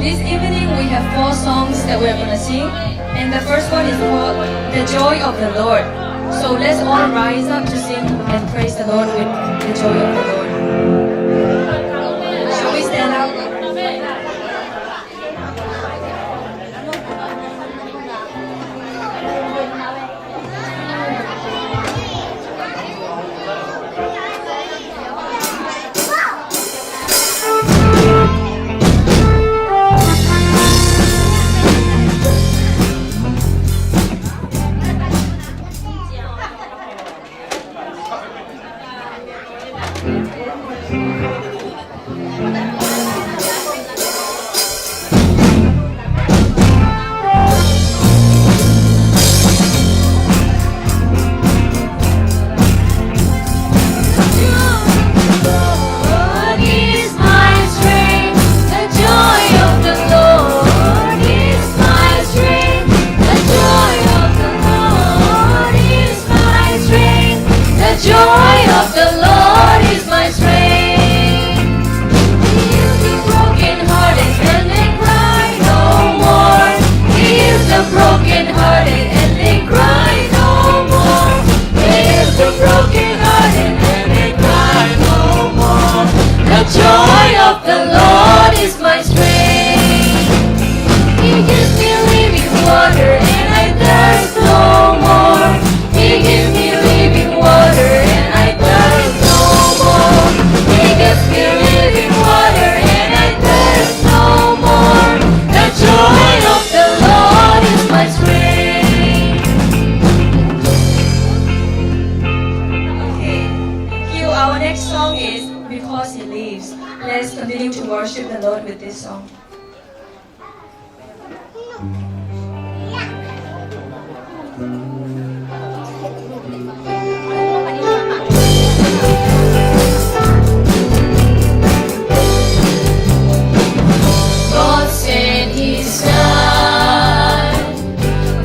this evening we have 4 songs that we are going to sing, and the first one is called The Joy of the Lord. So let's all rise up to sing and praise the Lord with the joy of the Lord. Shall we stand up? Let's continue to worship the Lord with this song. God sent His Son,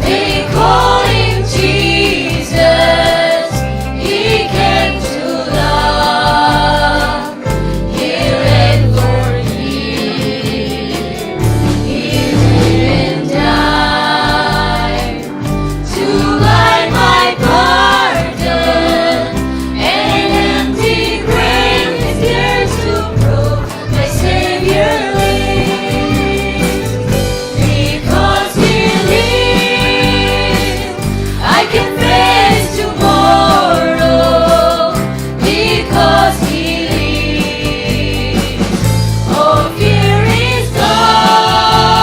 they call Him Jesus. He came to love, heal and forgive. He lived and died to buy my pardon. An empty grave is theirs to prove my Savior lives. Because He lives, I can face tomorrow. Because He lives, all fear is gone.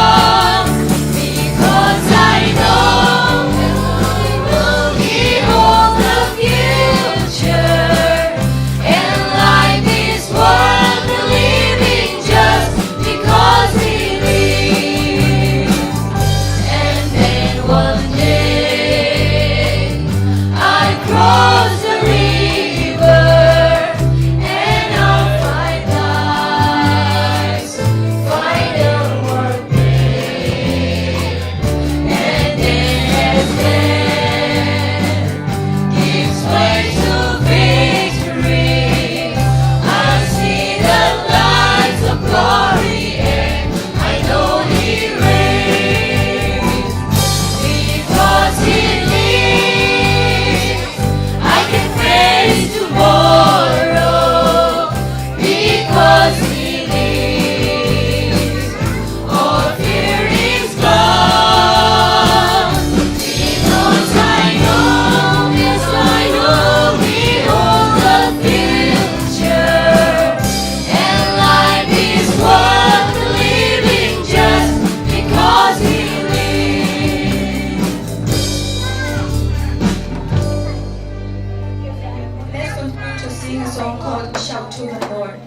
Because I know He holds the future, and life is worth living just because He lives. And then one day I cross the river, and I'll find lives, find a work day. And then as death gives way to victory, I'll see the lights of glory, and I know He reigns. Because He lives, I can face tomorrow. Because He lives, all fear is gone. Because I know, yes I know, He holds the future, and life is worth living just because He lives. Let's continue to sing a song called Shout to the Lord.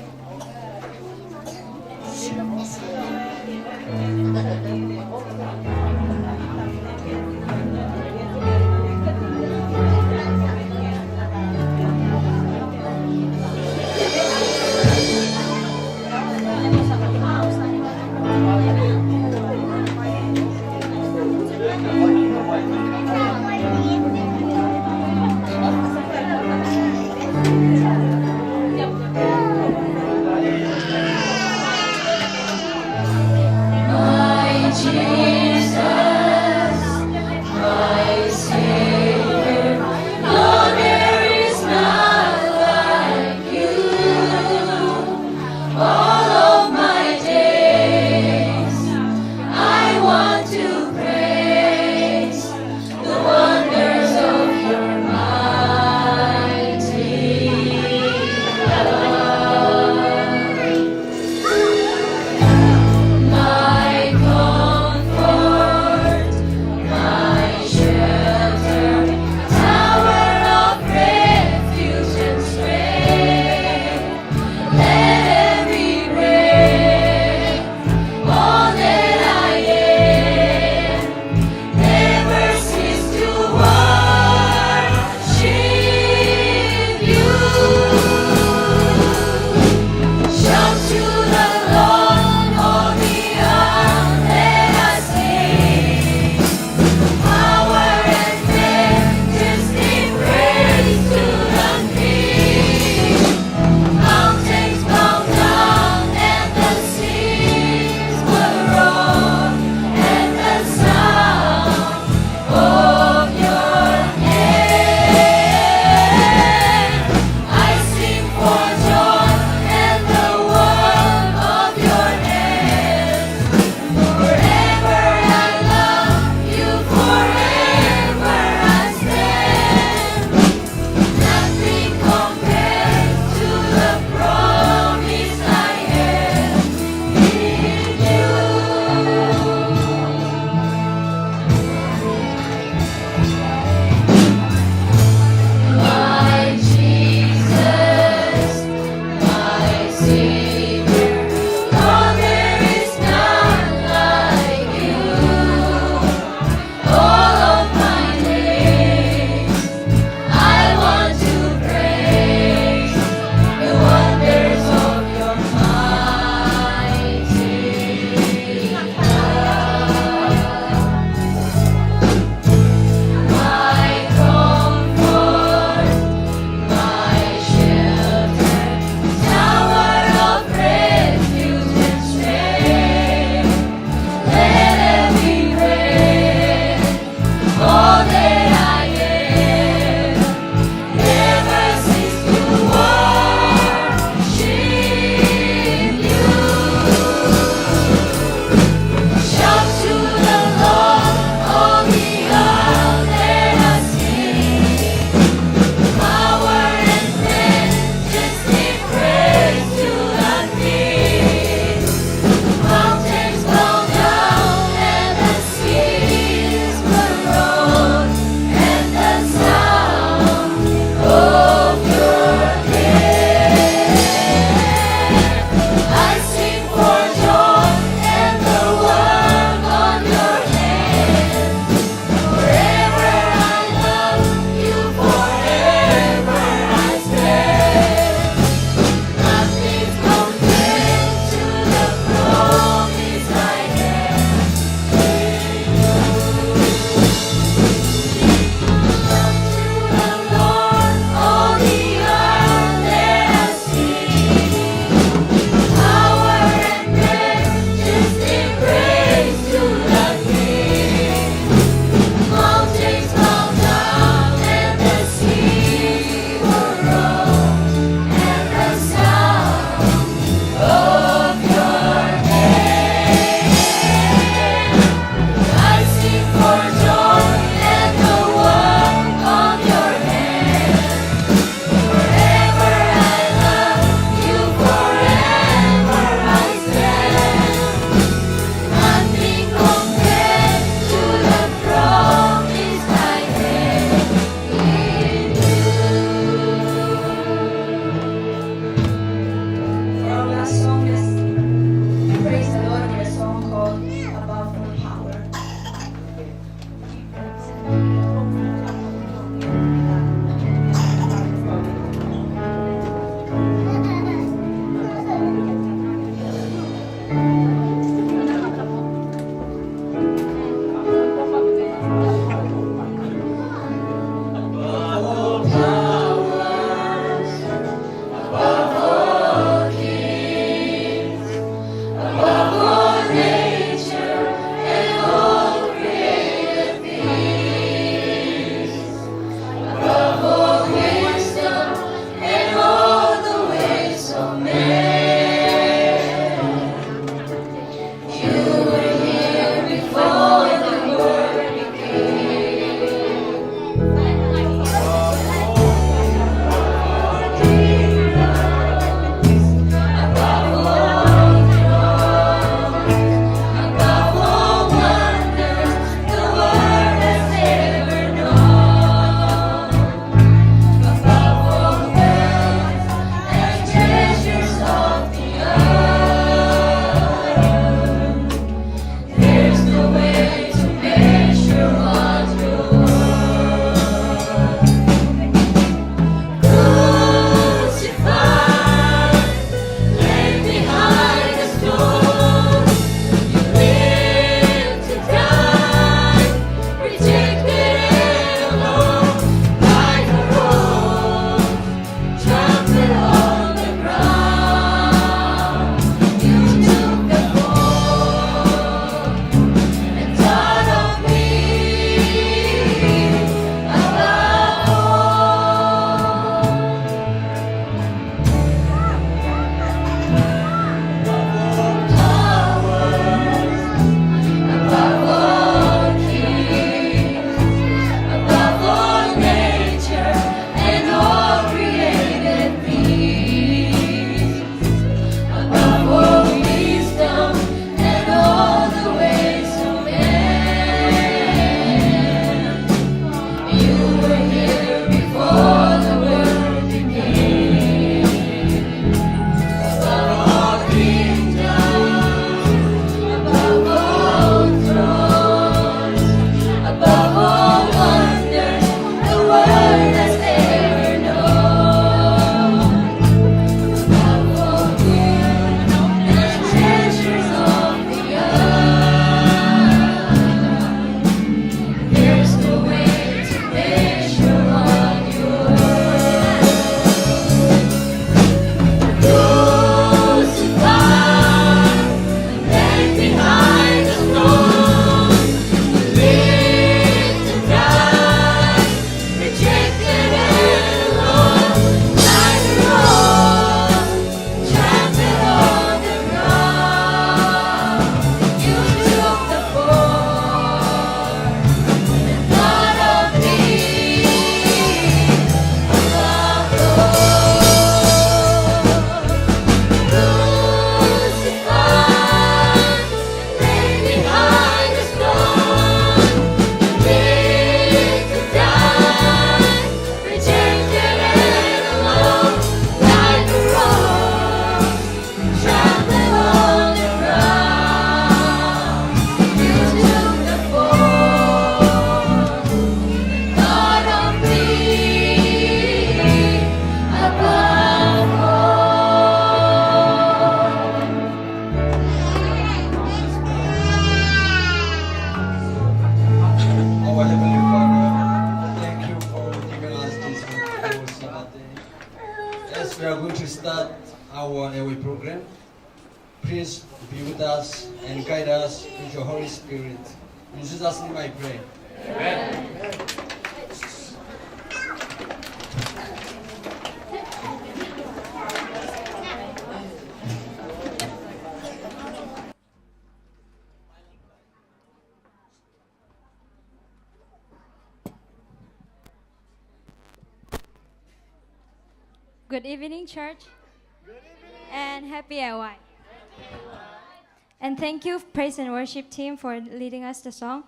us and guide us with your Holy Spirit. In Jesus' name I pray. Good evening, church. And happy AY. And thank you, praise and worship team, for leading us the song.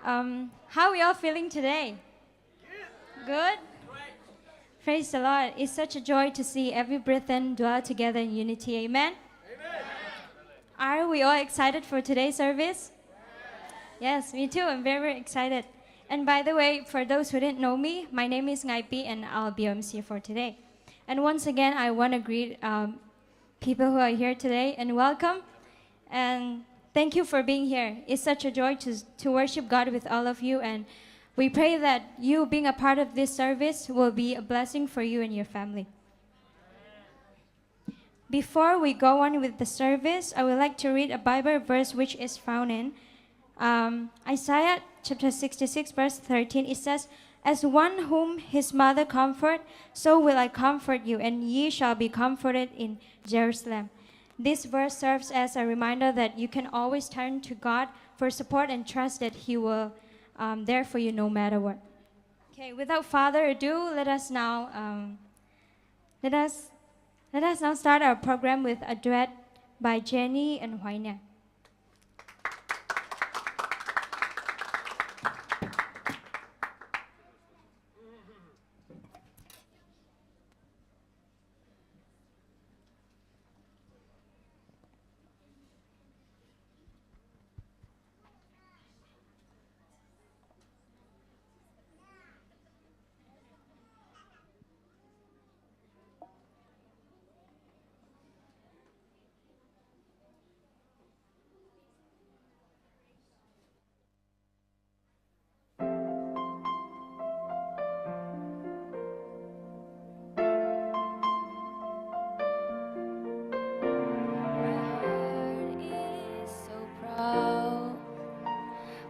How are we all feeling today? Good? Praise the Lord. It's such a joy to see every brethren dwell together in unity. Amen? Are we all excited for today's service? Yes, me too. I'm very, very excited. And by the way, for those who didn't know me, my name is Biakinnpi and I'll be MC for today. And once again, I want to greet people who are here today and welcome. And thank you for being here. It's such a joy to worship God with all of you. And we pray that you being a part of this service will be a blessing for you and your family. Before we go on with the service, I would like to read a Bible verse which is found in Isaiah chapter 66, verse 13. It says, "As one whom his mother comfort, so will I comfort you, and ye shall be comforted in Jerusalem." This verse serves as a reminder that you can always turn to God for support and trust that He will there for you no matter what. Okay, without further ado, let us now start our program with a duet by Jenny and Huayna.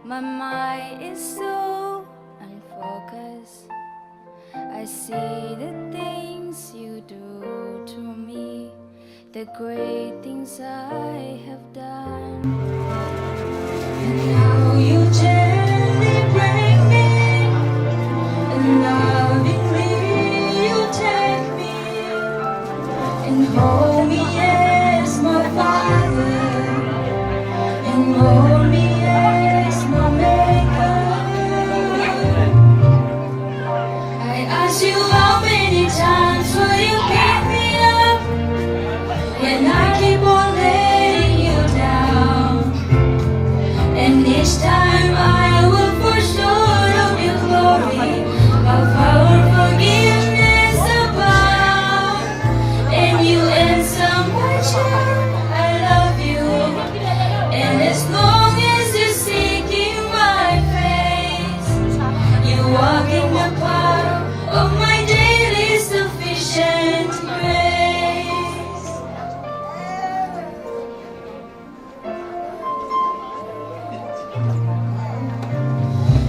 My mind is so unfocused. I see the things you do to me, the great things I have done. And now you gently bring me, and lovingly you take me, and hold me as my Father, and mold me as my Maker. I ask you how many times will you pick me up when I keep on letting you down, and each time I will fall short of your glory, of our forgiveness abound, and you answer my child, I love you, and as long as you're seeking my face, you walk in the power of my daily sufficient grace.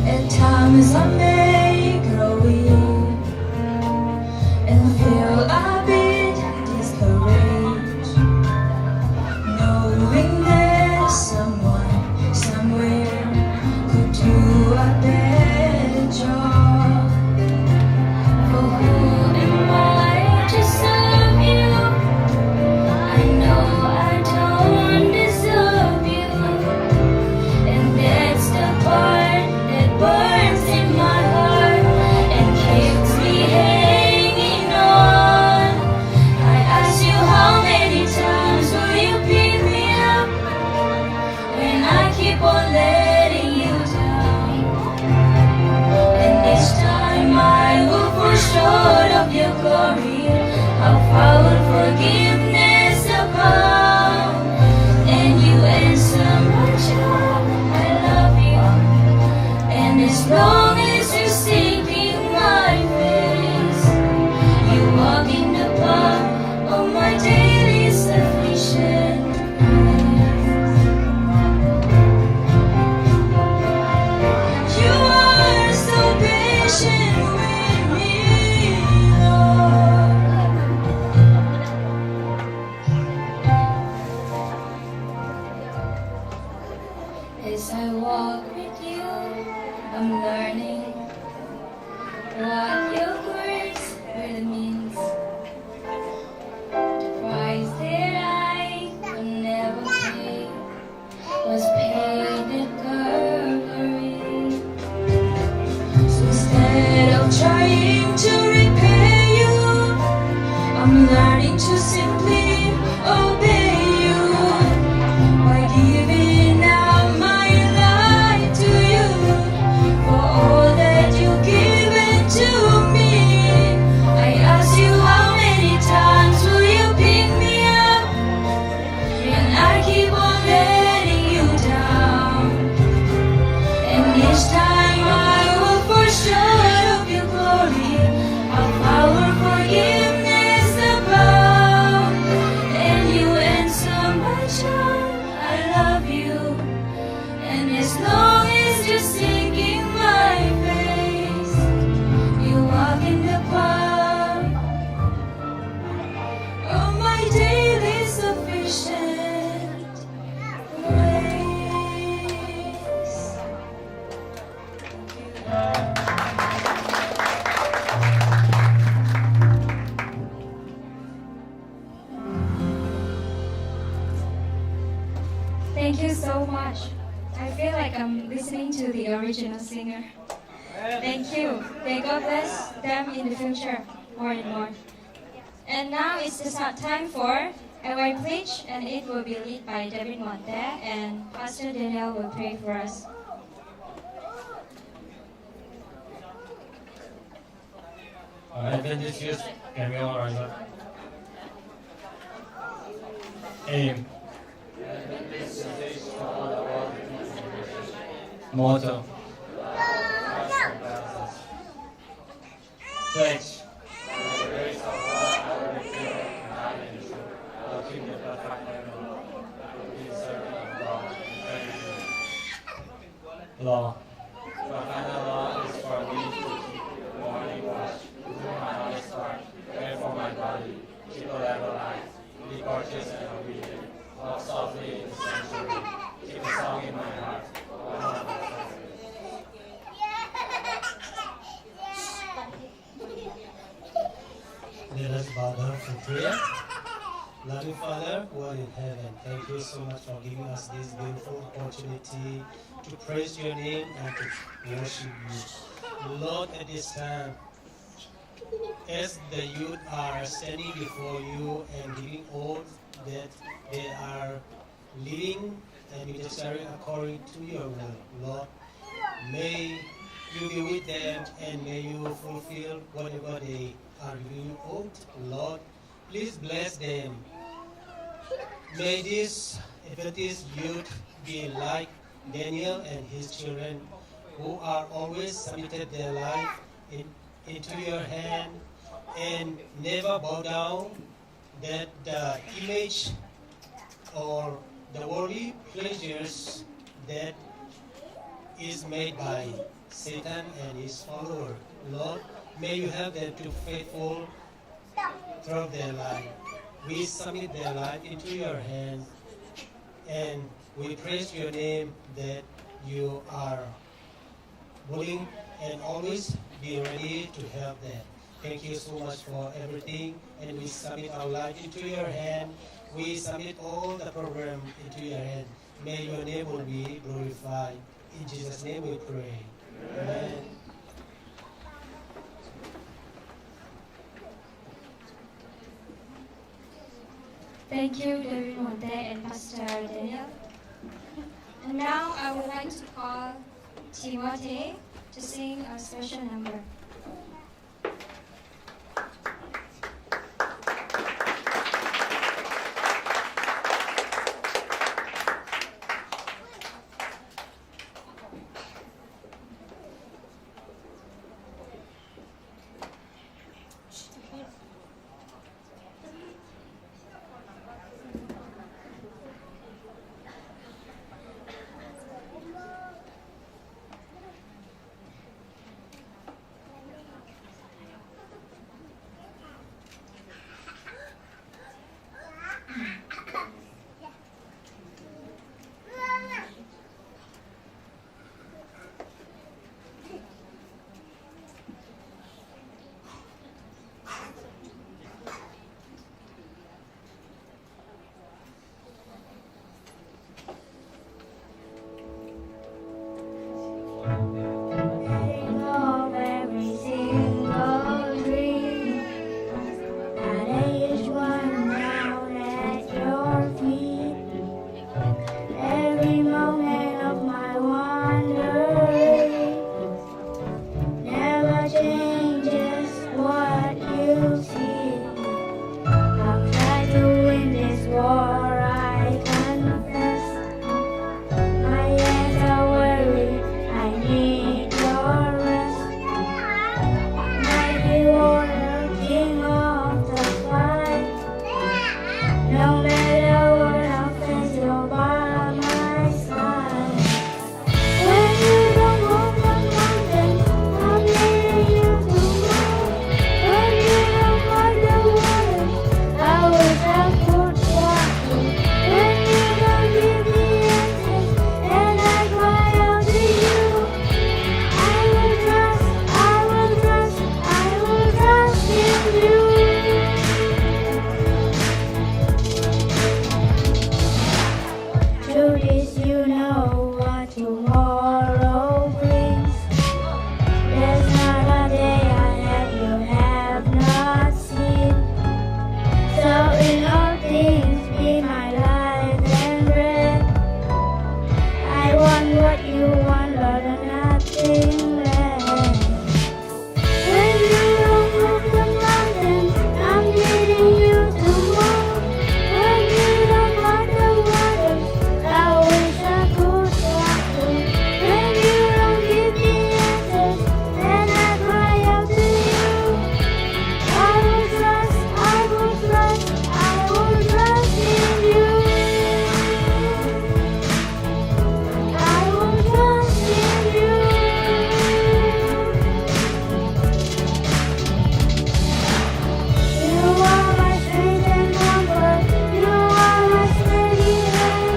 At times I may grow weak and feel a bit discouraged, knowing there's someone somewhere could do a better job. For who am I to serve you? I know I don't deserve you, and that's the part that burns in my heart and keeps me hanging on. I ask you how many times will you pick me up when I keep on letting you down, and each time I will fall short of your glory, of our forgiveness abound, and you answer my child, I love you, and as long as you're seeking my face, you walk in the path of my daily sufficient grace. As I walk with you, I'm learning what your grace really means. The price that I could never pay was paid at Calvary. So instead of trying to repay you, I'm learning to simply obey you by giving out my life to you for all that you've given to me. I ask you, how many times will you pick me up? And I keep on letting you down. And each time I will fall short of your glory, how power forgiveness abound. And you answer, my child, I love you. And as long as you're seeking my face, you walk in the path of my daily sufficient grace. Thank you so much. I feel like I'm listening to the original singer. Thank you. May God bless them in the future more and more. And now it's the time for our pledge, and it will be led by David Monte, and Pastor Daniel will pray for us. Adventist Youth, can we all rise up? Aim. Motto. Pledge. Law. The final law is for me to keep morning watch, do my honest part, care for my body, keep a level life, be courteous and obedient, walk softly in the sanctuary, keep a song in my heart. Let us bow down for prayer. Loving Father, who art in heaven, thank you so much for giving us this beautiful opportunity to praise your name and to worship you. Lord, at this time, as the youth are standing before you and giving oath that they are living and ministering according to your will, Lord, may you be with them and may you fulfill whatever they are giving oath. Lord, please bless them. May this Adventist youth be like Daniel and his children, who are always submitted their life into your hand and never bow down, that the image or the worldly pleasures that is made by Satan and his followers, Lord, may you have them to faithful throughout their life. We submit their life into your hands, and we praise your name that you are willing and always be ready to help them. Thank you so much for everything, and we submit our life into your hand. We submit all the program into your hand. May your name will be glorified. In Jesus' name we pray. Amen. Thank you, David Monte and Pastor Daniel. And now I would like to call Timothy to sing a special number. what you want, Lord, and nothing less. When you don't move the mountains, I'm needing you to move. When you don't want the waters, I wish I could walk through. When you don't give me answers, then I cry out to you. I will trust, I will trust, I will trust in you. I will trust in you. You are my strength and comfort. You are my steady hand.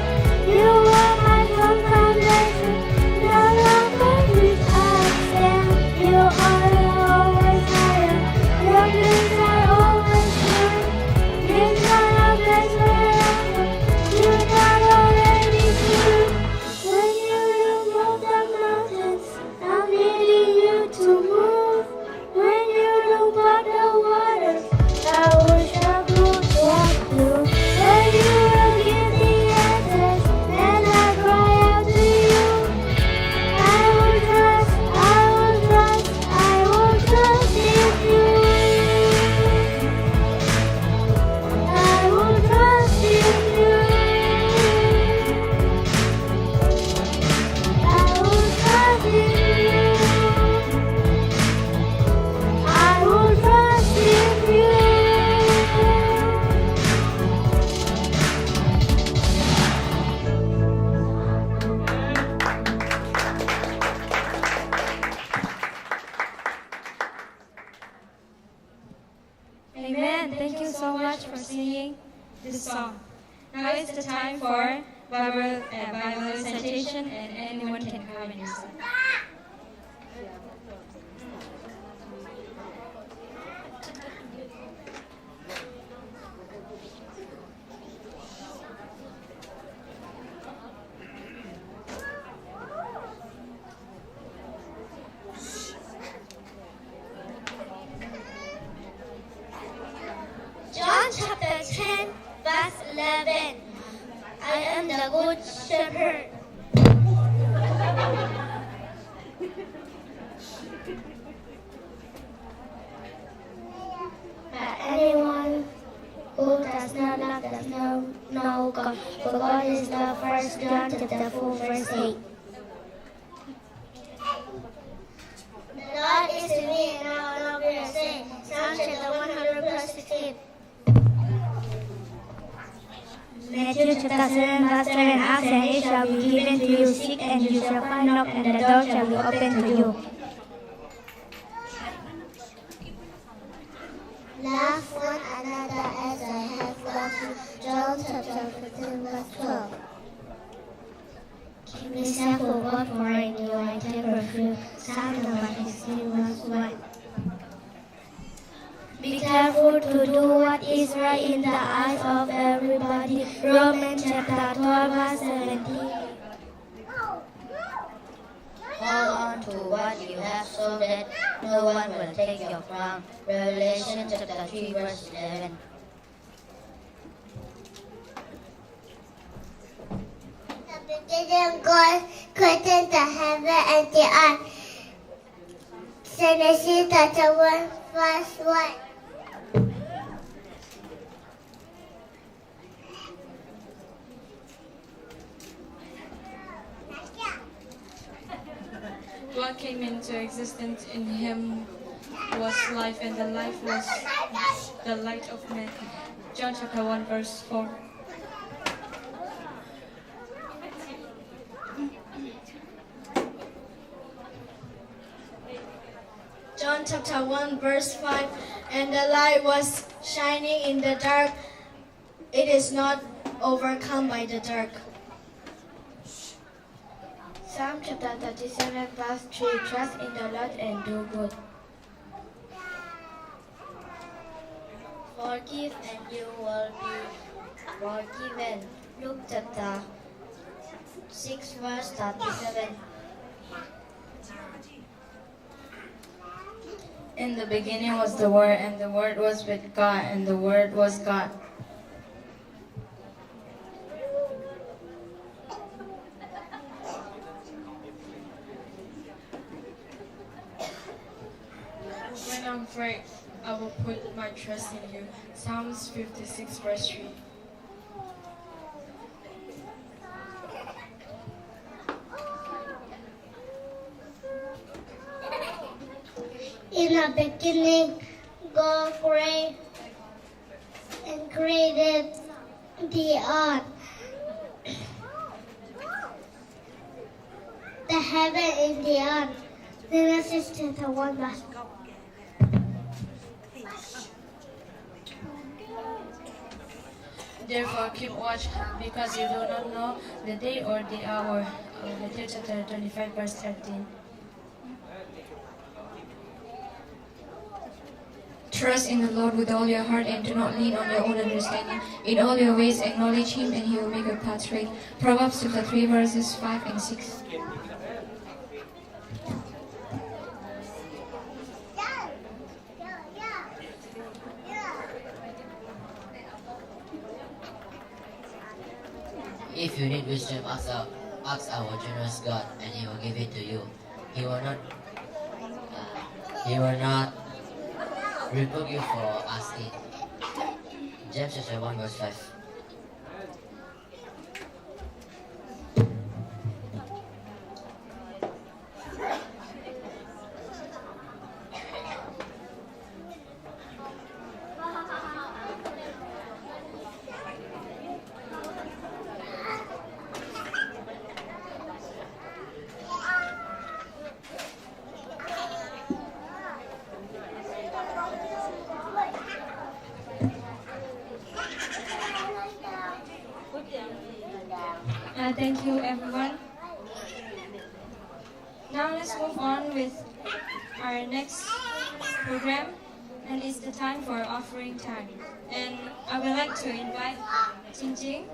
You are my firm foundation. No longer which I stand. You are always higher. Your grace are always true. This kind of place where I am, you not already true. When you remove the mountains, I'm needing you to move. When you don't part the waters, I wish I could walk through. When you don't give the answers, then I cry out to you. I will trust, I will trust, I will trust in you. I will trust in you. I will trust in you. I will trust in you. Amen. Thank you so much for singing this song. Now it's the time for Bible recitation, and anyone can come and sing. John chapter 10, verse 11. I am the good shepherd. But anyone who does not love does not know God, for God is the first. John chapter 4, verse 8. The Lord is with me, and I will not be ashamed. Psalm chapter 100, verse 16. Matthew chapter 7, verse 7. Ask and it shall be given to you. Seek and you shall find. Knock and the door shall be opened to you. Love one another as I have loved you. John chapter 15, verse 12. Keep yourself for God, for in you I take refuge. Psalm number 16, verse 1. Be careful to do what is right in the eyes of everybody. Romans chapter 12, verse 17. Hold on to what you have so that no one will take your crown. Revelation chapter 3, verse 11. The beginning God created the heaven and the earth. Genesis chapter 1, verse 1. God came into existence. In him was life, and the life was the light of men. John chapter 1, verse 4. John chapter 1, verse 5. And the light was shining in the dark. It is not overcome by the dark. Psalm chapter 37, verse 3. Trust in the Lord and do good. Forgive and you will be forgiven. Luke chapter 6, verse 37. In the beginning was the Word, and the Word was with God, and the Word was God. afraid, I will put my trust in you. Psalms 56 verse 3. In the beginning, God created the earth, the heaven and the earth. Genesis chapter 1 verse. Therefore keep watch, because you do not know the day or the hour. Matthew chapter 25 verse 13. Trust in the Lord with all your heart and do not lean on your own understanding. In all your ways acknowledge Him and He will make your path straight. Proverbs chapter 3 verses 5 and 6. If you need wisdom, ask our generous God, and He will give it to you. He will not rebuke you for asking. James chapter 1 verse 5. Thank you, everyone. Now let's move on with our next program, and it's the time for offering time. And I would like to invite Jing Jing,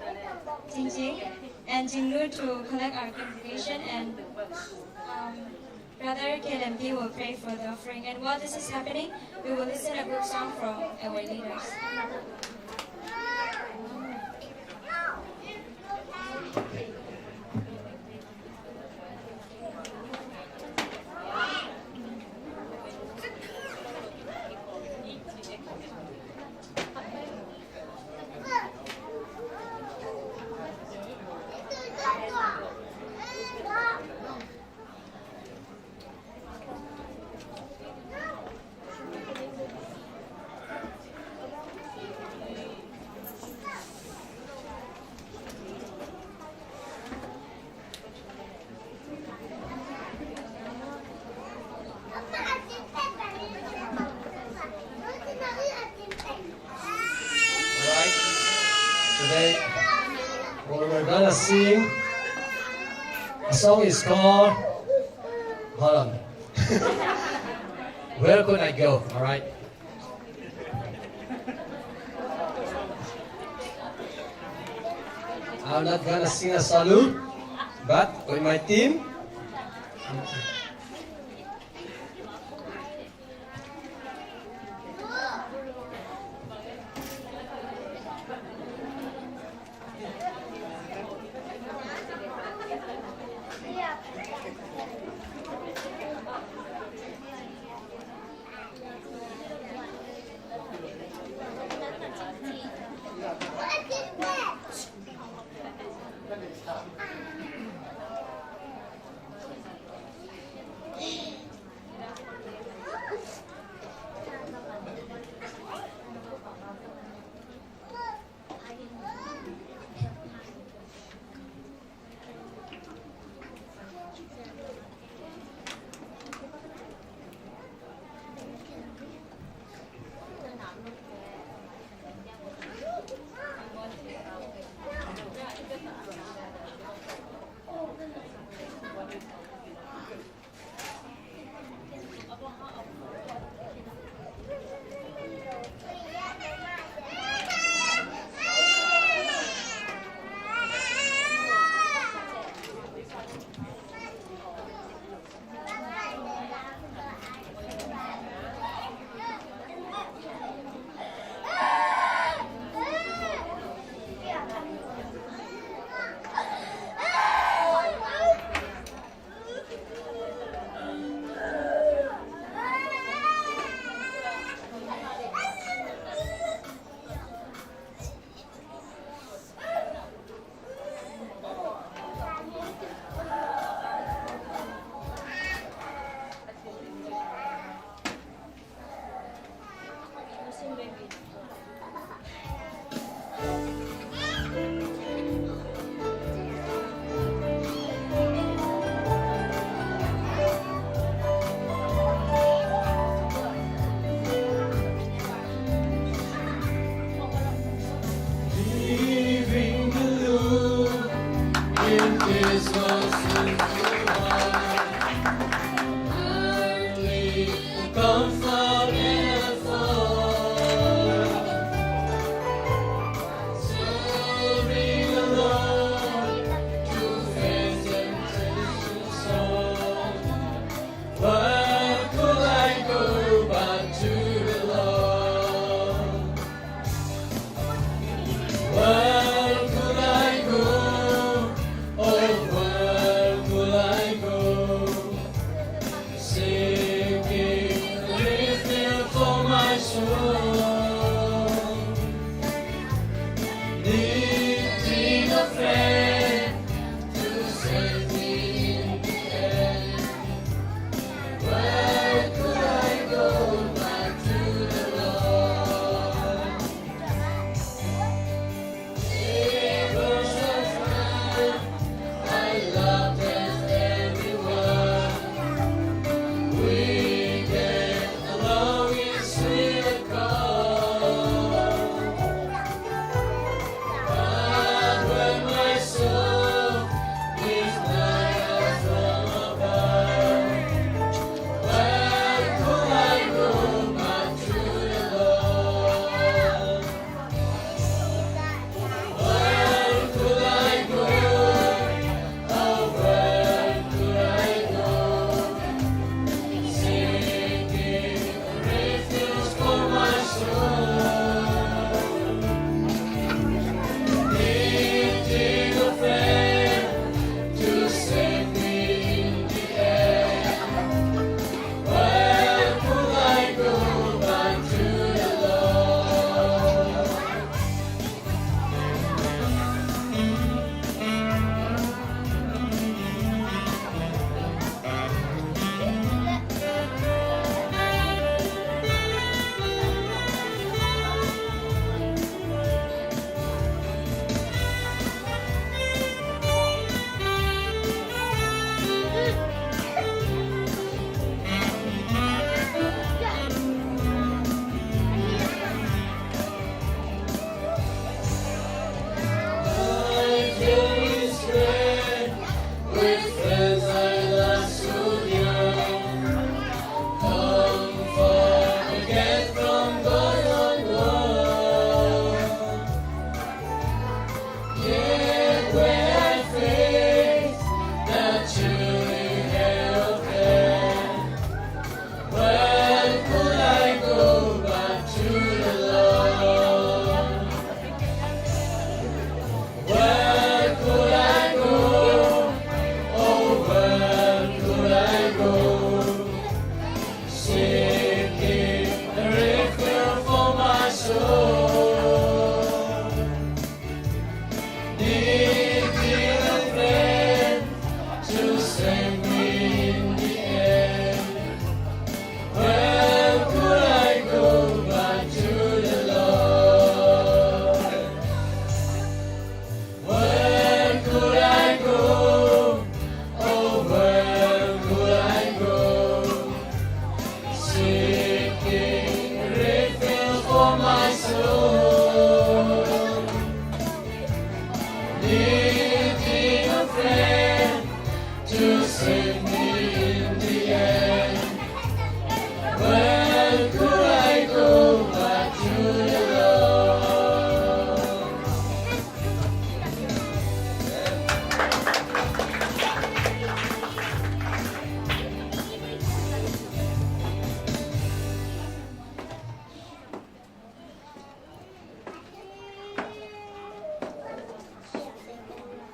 and Jing Nu to collect our congregation, and Brother Biakinnpi will pray for the offering. And while this is happening, we will listen a group song from our leaders. Today, what we're gonna sing, the song is called, hold on, Where Could I Go, alright? I'm not gonna sing a solo, but with my team,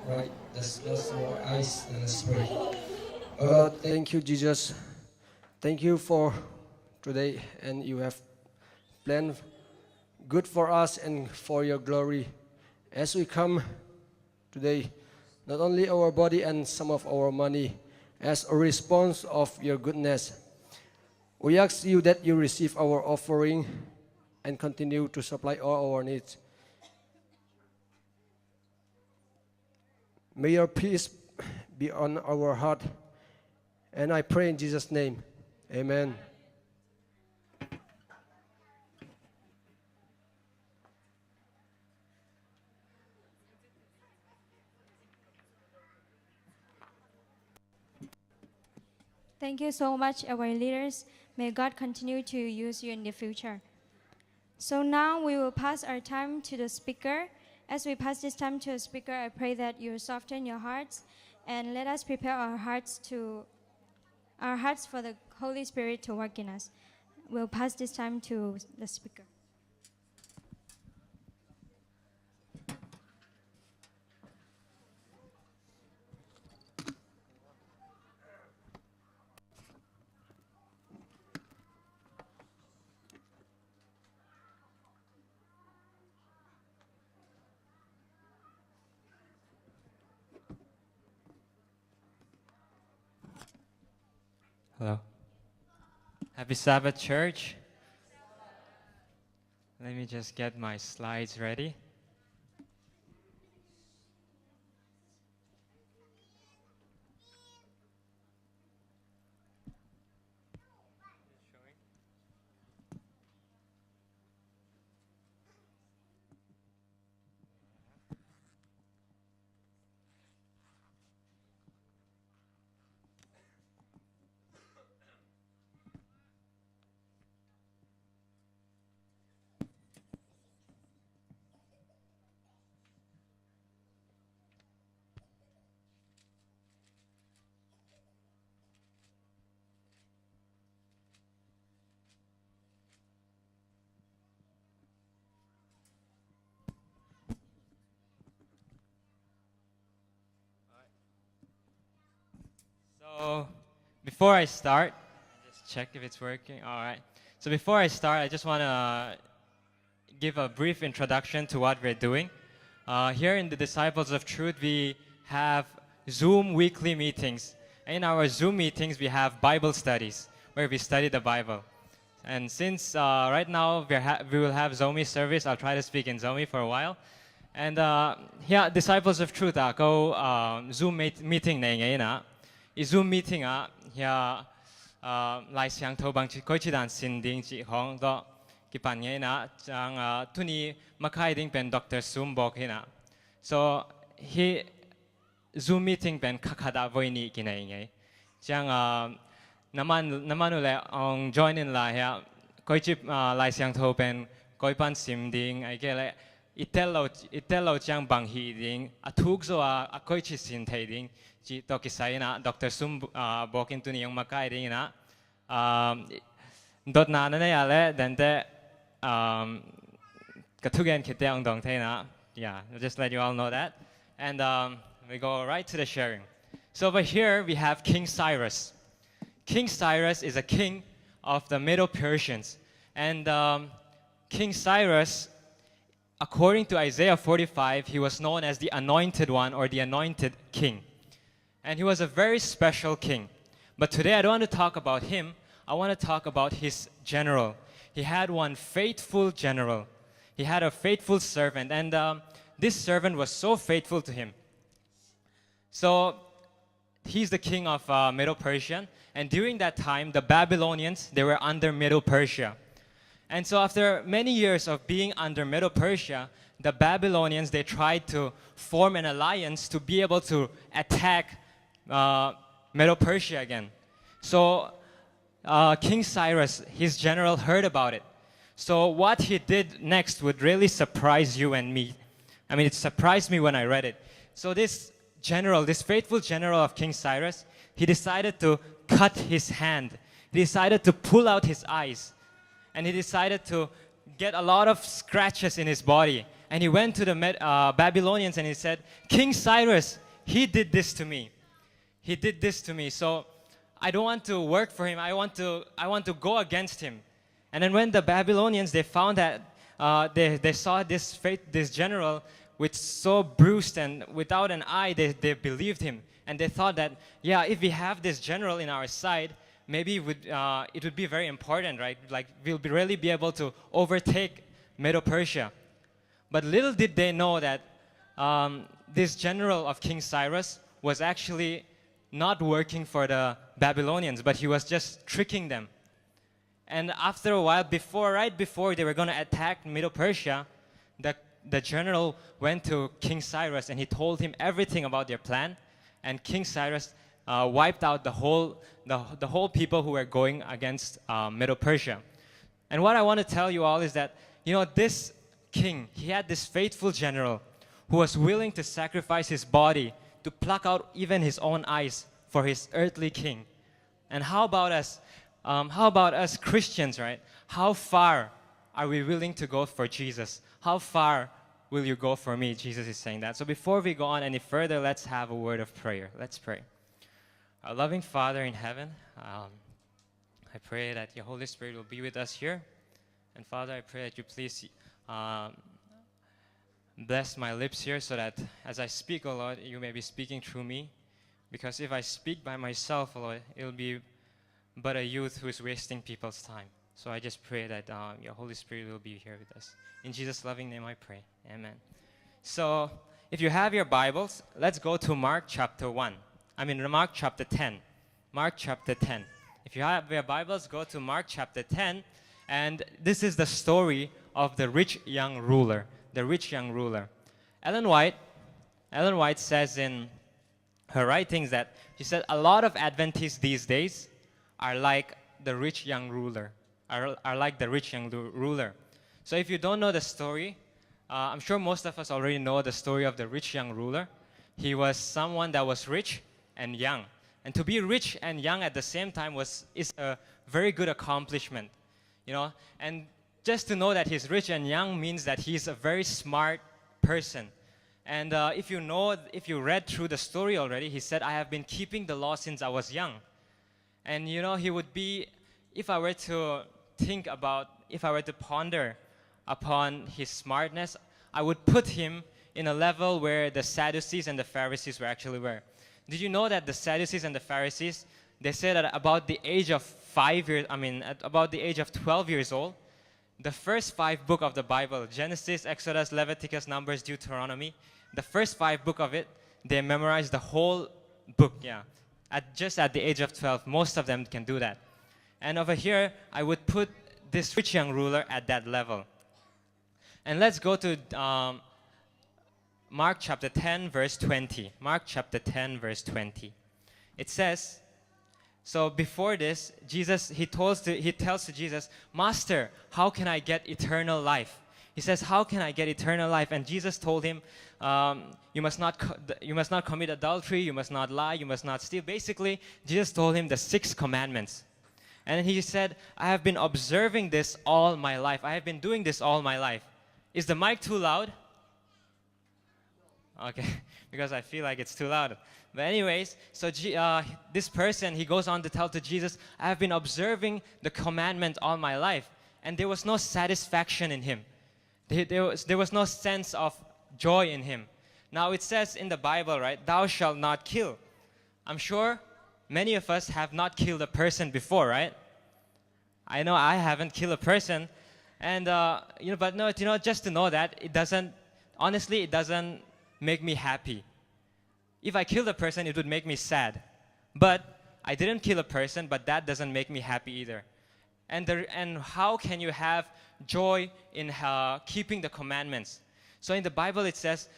Right, let's close our eyes and let's pray. Oh Lord, thank you, Jesus. Thank you for today, and you have planned good for us and for your glory. As we come today, not only our body and some of our money, as a response of your goodness, we ask you that you receive our offering and continue to supply all our needs. May your peace be on our heart. And I pray in Jesus' name. Amen. Thank you so much, our leaders. May God continue to use you in the future. So now we will pass our time to the speaker. As we pass this time to the speaker, I pray that you soften your hearts and let us prepare our hearts for the Holy Spirit to work in us. We'll pass this time to the speaker. Hello. Happy Sabbath, church. Let me just get my slides ready. So before I start, just check if it's working. All right. So before I start, I just want to give a brief introduction to what we're doing. Here in the Disciples of Truth, we have Zoom weekly meetings. In our Zoom meetings, we have Bible studies where we study the Bible. And since right now we will have Zomi service, I'll try to speak in Zomi for a while. And here, Disciples of Truth, go Zoom meeting này ngay na. Zoom meeting here, lai xiang thâu bằng chỉ coi chỉ đàn xin đình chỉ hong đó, cái bản ngay na, chẳng tu ni makai ding pen Dr. Sum bok hi na. So he Zoom meeting pen kakada voi ni kinai ngay. Chẳng naman ule ang join in la here, coi chỉ lai xiang thâu pen coi pan sim ding ai cái lại itelo chẳng bằng hi ding, thuốc zo coi chỉ xin thầy ding. Chỉ to kisay na Dr. Sum bokin tu niyong makai ding na dot na na yale dente katugen kite ang dong te na. Yeah, I'll just let you all know that. And we go right to the sharing. So over here we have King Cyrus. King Cyrus is a king of the Middle Persians. And King Cyrus, according to Isaiah 45, he was known as the anointed one or the anointed king. And he was a very special king. But today I don't want to talk about him. I want to talk about his general. He had one faithful general. He had a faithful servant. And this servant was so faithful to him. So he's the king of Middle Persia. And during that time, the Babylonians, they were under Middle Persia. And so after many years of being under Middle Persia, the Babylonians, they tried to form an alliance to be able to attack Middle Persia again. So King Cyrus, his general, heard about it. So what he did next would really surprise you and me. I mean, it surprised me when I read it. So this general, this faithful general of King Cyrus, he decided to cut his hand. He decided to pull out his eyes. And he decided to get a lot of scratches in his body. And he went to the Babylonians and he said, King Cyrus, he did this to me. He did this to me. So I don't want to work for him. I want to go against him. And then when the Babylonians, they found that they saw this general with so bruised and without an eye, they believed him. And they thought that, yeah, if we have this general in our side, maybe it would be very important, right? Like we'll really be able to overtake Middle Persia. But little did they know that this general of King Cyrus was actually not working for the Babylonians, but he was just tricking them. And after a while, right before they were going to attack Middle Persia, the general went to King Cyrus and he told him everything about their plan. And King Cyrus wiped out the whole people who were going against Middle Persia. And what I want to tell you all is that, this king, he had this faithful general who was willing to sacrifice his body to pluck out even his own eyes for his earthly king. And how about us? How about us Christians, right? How far are we willing to go for Jesus? How far will you go for me? Jesus is saying that. So before we go on any further, let's have a word of prayer. Let's pray. Our loving Father in heaven, I pray that your Holy Spirit will be with us here. And Father, I pray that you please bless my lips here so that as I speak, O Lord, you may be speaking through me. Because if I speak by myself, O Lord, it will be but a youth who is wasting people's time. So I just pray that your Holy Spirit will be here with us. In Jesus' loving name I pray. Amen. So if you have your Bibles, let's go to Mark chapter 10. Mark chapter 10. If you have your Bibles, go to Mark chapter 10. And this is the story of the rich young ruler. The rich young ruler. Ellen White says in her writings that she said a lot of Adventists these days are like the rich young ruler. Are like the rich young ruler. So if you don't know the story, I'm sure most of us already know the story of the rich young ruler. He was someone that was rich and young. And to be rich and young at the same time is a very good accomplishment. And just to know that he's rich and young means that he's a very smart person. And if you read through the story already, he said, I have been keeping the law since I was young. And he would be, if I were to ponder upon his smartness, I would put him in a level where the Sadducees and the Pharisees were. Did you know that the Sadducees and the Pharisees, they say that about the age of 12 years old, the first 5 books of the Bible, Genesis, Exodus, Leviticus, Numbers, Deuteronomy, the first 5 books of it, they memorized the whole book, just at the age of 12. Most of them can do that. And over here, I would put this rich young ruler at that level. And let's go to Mark chapter 10, verse 20. Mark chapter 10, verse 20. It says, so before this, Jesus, he tells to Jesus, Master, how can I get eternal life? He says, how can I get eternal life? And Jesus told him, you must not commit adultery, you must not lie, you must not steal. Basically, Jesus told him the 6 commandments. And he said, I have been observing this all my life. I have been doing this all my life. Is the mic too loud? Okay, because I feel like it's too loud. But anyways, so this person, he goes on to tell to Jesus, I have been observing the commandment all my life. And there was no satisfaction in him. There was no sense of joy in him. Now it says in the Bible, right, thou shalt not kill. I'm sure many of us have not killed a person before, right? I know I haven't killed a person. And, but no, just to know that, it doesn't make me happy. If I killed a person, it would make me sad. But I didn't kill a person, but that doesn't make me happy either. And how can you have joy in keeping the commandments? So in the Bible it says,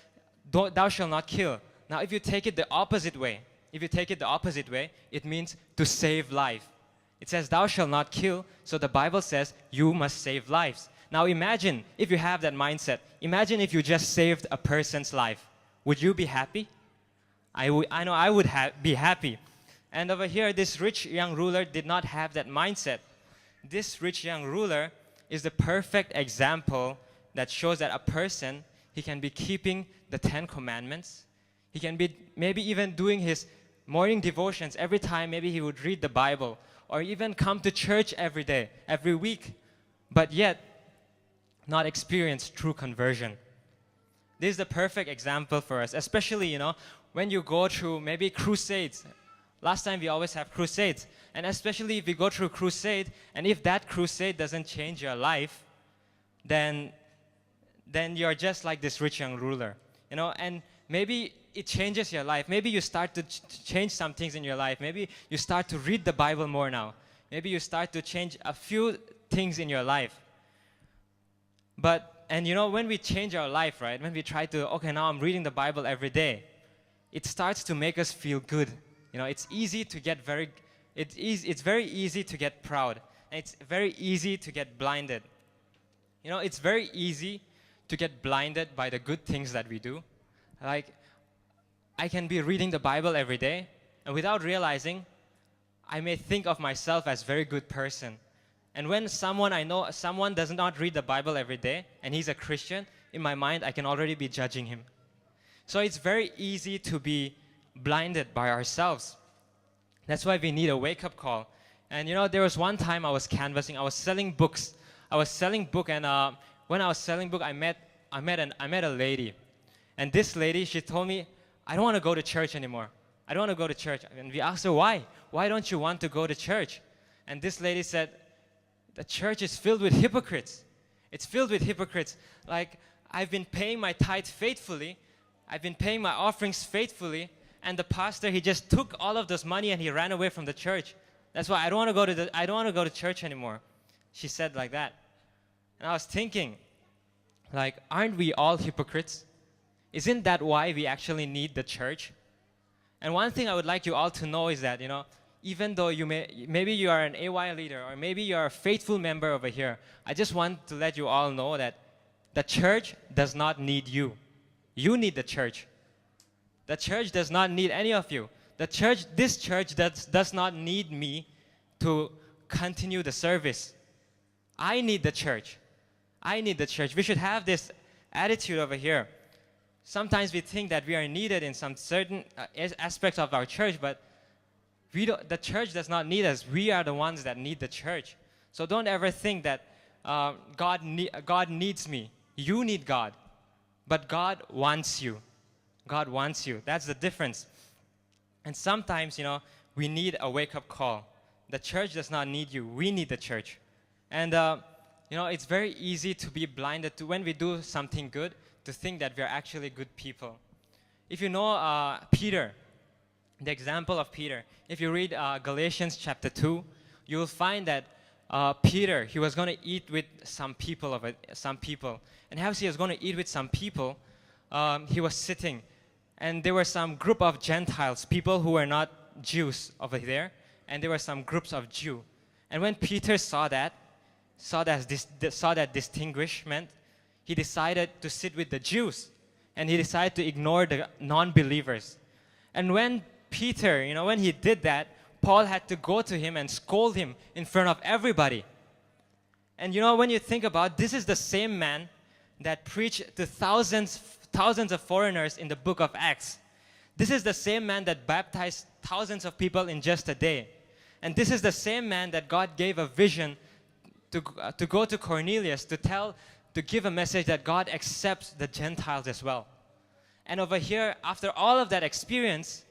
thou shalt not kill. Now if you take it the opposite way, it means to save life. It says, thou shalt not kill, so the Bible says you must save lives. Now imagine if you have that mindset. Imagine if you just saved a person's life. Would you be happy? I know I would be happy. And over here, this rich young ruler did not have that mindset. This rich young ruler is the perfect example that shows that a person, he can be keeping the 10 commandments. He can be maybe even doing his morning devotions every time. Maybe he would read the Bible or even come to church every day, every week, but yet not experience true conversion. This is the perfect example for us, especially, when you go through maybe crusades. Last time we always have crusades. And especially if you go through crusade, and if that crusade doesn't change your life, then you're just like this rich young ruler. And maybe it changes your life. Maybe you start to change some things in your life. Maybe you start to read the Bible more now. Maybe you start to change a few things in your life. And when we change our life, right? When we try to, okay, now I'm reading the Bible every day, it starts to make us feel good. It's easy to get it's very easy to get proud. And it's very easy to get blinded. It's very easy to get blinded by the good things that we do. Like, I can be reading the Bible every day, and without realizing, I may think of myself as a very good person. And when someone does not read the Bible every day, and he's a Christian, in my mind, I can already be judging him. So it's very easy to be blinded by ourselves. That's why we need a wake-up call. And there was one time I was canvassing. I was selling books. And when I was selling book, I met a lady. And this lady, she told me, I don't want to go to church anymore. I don't want to go to church. And we asked her, why? Why don't you want to go to church? And this lady said, the church is filled with hypocrites. It's filled with hypocrites. Like, I've been paying my tithe faithfully. I've been paying my offerings faithfully. And the pastor, he just took all of this money and he ran away from the church. That's why I don't want to go to church anymore. She said like that. And I was thinking, like, aren't we all hypocrites? Isn't that why we actually need the church? And one thing I would like you all to know is that, even though maybe you are an AY leader or maybe you are a faithful member over here, I just want to let you all know that the church does not need you. You need the church. The church does not need any of you. This church does not need me to continue the service. I need the church. I need the church. We should have this attitude over here. Sometimes we think that we are needed in some certain aspects of our church, but the church does not need us. We are the ones that need the church. So don't ever think that God needs me. You need God. But God wants you. God wants you. That's the difference. And sometimes, we need a wake-up call. The church does not need you. We need the church. And, it's very easy to be blinded to when we do something good, to think that we are actually good people. If you know Peter, the example of Peter, if you read Galatians chapter 2, you will find that Peter, he was going to eat with some people. And as he was going to eat with some people, he was sitting. And there were some group of Gentiles, people who were not Jews over there. And there were some groups of Jews. And when Peter saw that distinguishment, he decided to sit with the Jews. And he decided to ignore the non-believers. And when Peter, when he did that, Paul had to go to him and scold him in front of everybody. And when you think about it, this is the same man that preached to thousands of foreigners in the book of Acts. This is the same man that baptized thousands of people in just a day. And this is the same man that God gave a vision to go to Cornelius to give a message that God accepts the Gentiles as well. And over here, after all of that experience,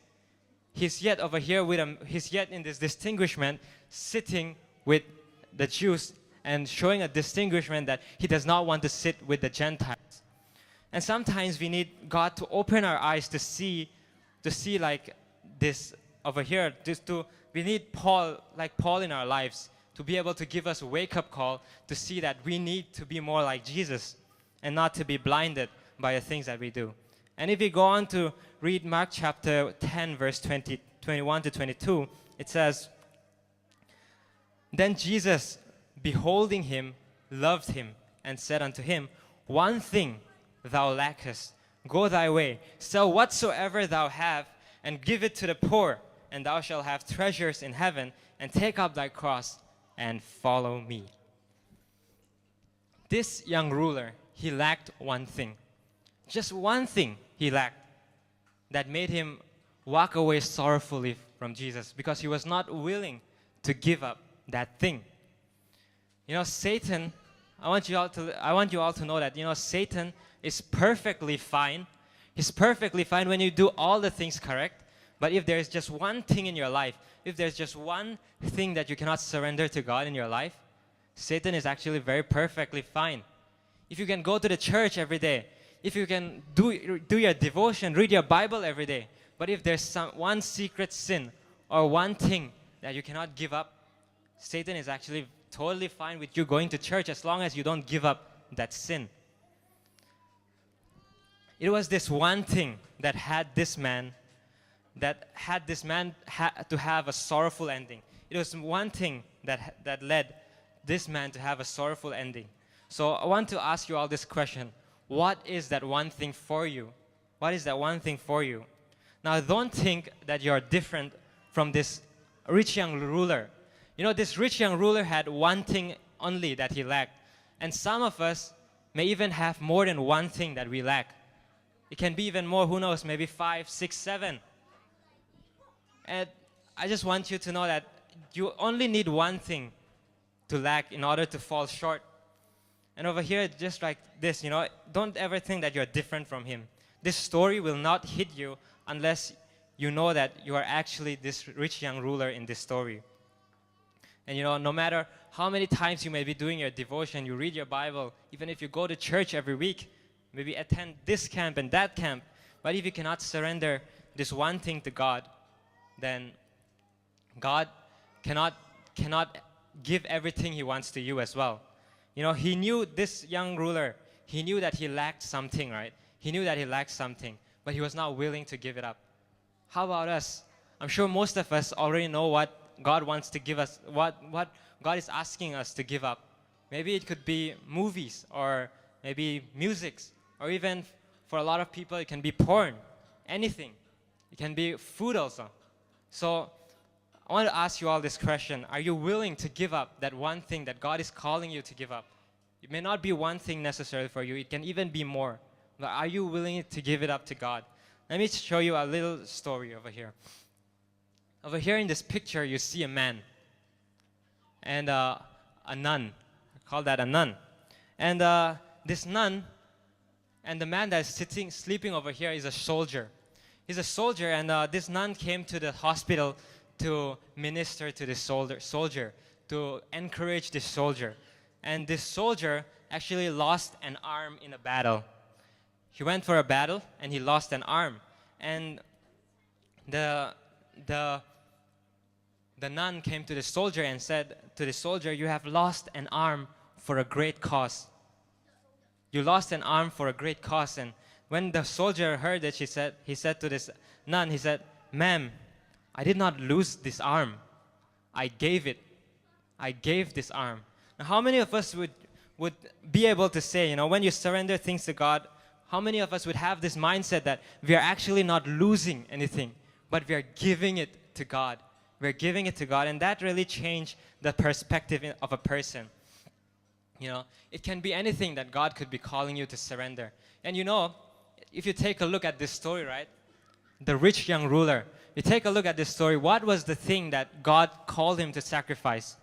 he's yet in this distinguishment, sitting with the Jews and showing a distinguishment that he does not want to sit with the Gentiles. And sometimes we need God to open our eyes to see like this over here. We need Paul in our lives to be able to give us a wake-up call to see that we need to be more like Jesus and not to be blinded by the things that we do. And if we go on to read Mark chapter 10, verse 21 to 22, it says, Then Jesus, beholding him, loved him, and said unto him, One thing thou lackest. Go thy way, sell whatsoever thou have, and give it to the poor, and thou shalt have treasures in heaven, and take up thy cross, and follow me. This young ruler, he lacked one thing. Just one thing he lacked that made him walk away sorrowfully from Jesus, because he was not willing to give up that thing. Satan, I want you all to know that, Satan is perfectly fine. He's perfectly fine when you do all the things correct. But if there's just one thing in your life, if there's just one thing that you cannot surrender to God in your life, Satan is actually very perfectly fine. If you can go to the church every day, if you can do your devotion, read your Bible every day, but if there's one secret sin or one thing that you cannot give up, Satan is actually totally fine with you going to church as long as you don't give up that sin. It was this one thing that had this man that had this man to have a sorrowful ending. It was one thing that led this man to have a sorrowful ending. So I want to ask you all this question. What is that one thing for you? What is that one thing for you? Now, don't think that you're different from this rich young ruler. You know, this rich young ruler had one thing only that he lacked. And some of us may even have more than one thing that we lack. It can be even more, who knows, maybe 5, 6, 7. And I just want you to know that you only need one thing to lack in order to fall short. And over here, just like this, you know, don't ever think that you're different from him. This story will not hit you unless you know that you are actually this rich young ruler in this story. And you know, no matter how many times you may be doing your devotion, you read your Bible, even if you go to church every week, maybe attend this camp and that camp, but if you cannot surrender this one thing to God, then God cannot give everything he wants to you as well. You know, he knew this young ruler, he knew that he lacked something, right? He knew that he lacked something, but he was not willing to give it up. How about us? I'm sure most of us already know what God wants to give us, what God is asking us to give up. Maybe it could be movies, or maybe music, or even for a lot of people it can be porn, anything. It can be food also. So I want to ask you all this question. Are you willing to give up that one thing that God is calling you to give up? It may not be one thing necessarily for you. It can even be more. But are you willing to give it up to God? Let me show you a little story over here. Over here in this picture, you see a man and a nun. I call that a nun. And this nun and the man that is sleeping over here is a soldier. He's a soldier, and this nun came to the hospital to minister to this soldier, to encourage this soldier. And this soldier actually lost an arm in a battle. He went for a battle and he lost an arm. And the nun came to the soldier and said to the soldier, "You have lost an arm for a great cause. You lost an arm for a great cause." And when the soldier heard it, he said to this nun, he said, "Ma'am, I did not lose this arm. I gave it. I gave this arm." Now, how many of us would be able to say, you know, when you surrender things to God, how many of us would have this mindset that we are actually not losing anything, but we are giving it to God? We're giving it to God, and that really changed the perspective of a person. You know, it can be anything that God could be calling you to surrender. And you know, if you take a look at this story, right? The rich young ruler, you take a look at this story, what was the thing that God called him to sacrifice?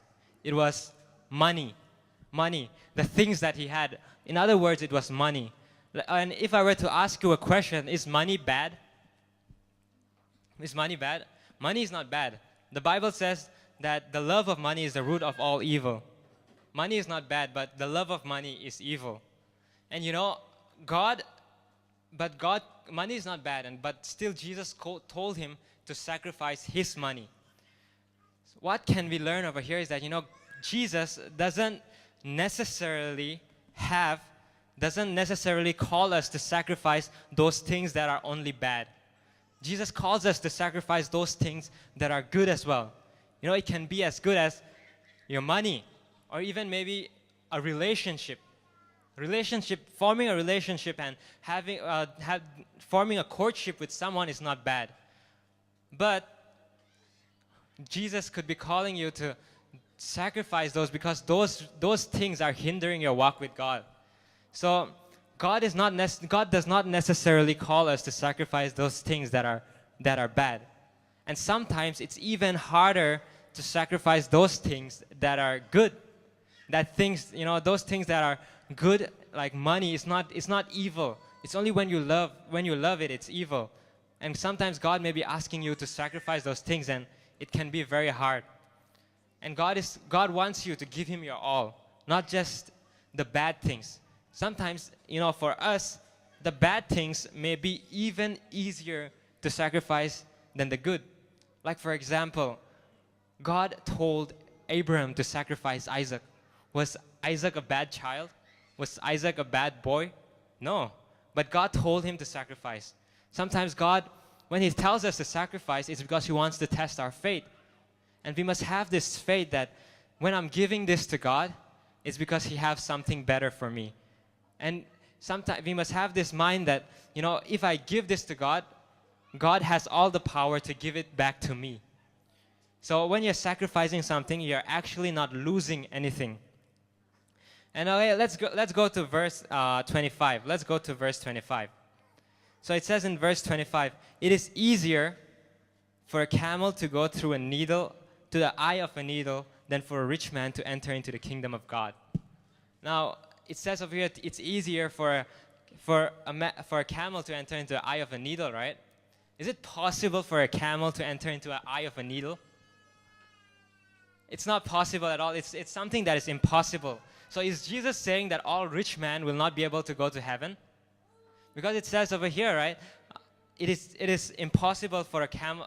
It was money. Money. The things that he had. In other words, it was money. And if I were to ask you a question, is money bad? Is money bad? Money is not bad. The Bible says that the love of money is the root of all evil. Money is not bad, but the love of money is evil. And you know, money is not bad, but still Jesus told him to sacrifice his money. So what can we learn over here is that, you know, Jesus doesn't necessarily call us to sacrifice those things that are only bad. Jesus calls us to sacrifice those things that are good as well. You know, it can be as good as your money, or even maybe a relationship. Forming a relationship and forming a courtship with someone is not bad. But Jesus could be calling you to sacrifice those, because those things are hindering your walk with God. So God does not necessarily call us to sacrifice those things that are bad. And sometimes it's even harder to sacrifice those things that are good. Those things that are good, like money, it's not evil. It's only when you love it, it's evil. And sometimes God may be asking you to sacrifice those things, and it can be very hard. And God wants you to give him your all, not just the bad things. Sometimes, you know, for us, the bad things may be even easier to sacrifice than the good. Like, for example, God told Abraham to sacrifice Isaac. Was Isaac a bad child? Was Isaac a bad boy? No. But God told him to sacrifice. Sometimes God when he tells us to sacrifice, it's because he wants to test our faith. And we must have this faith that when I'm giving this to God, it's because he has something better for me. And sometimes we must have this mind that, if I give this to God, God has all the power to give it back to me. So when you're sacrificing something, you're actually not losing anything. And okay, let's go to verse 25. Let's go to verse 25. So it says in verse 25, it is easier for a camel to go through a needle, to the eye of a needle, than for a rich man to enter into the kingdom of God. Now, it says over here, it's easier for a camel to enter into the eye of a needle, right? Is it possible for a camel to enter into the eye of a needle? It's not possible at all. It's something that is impossible. So is Jesus saying that all rich men will not be able to go to heaven? Because it says over here, right? It is impossible for a camel.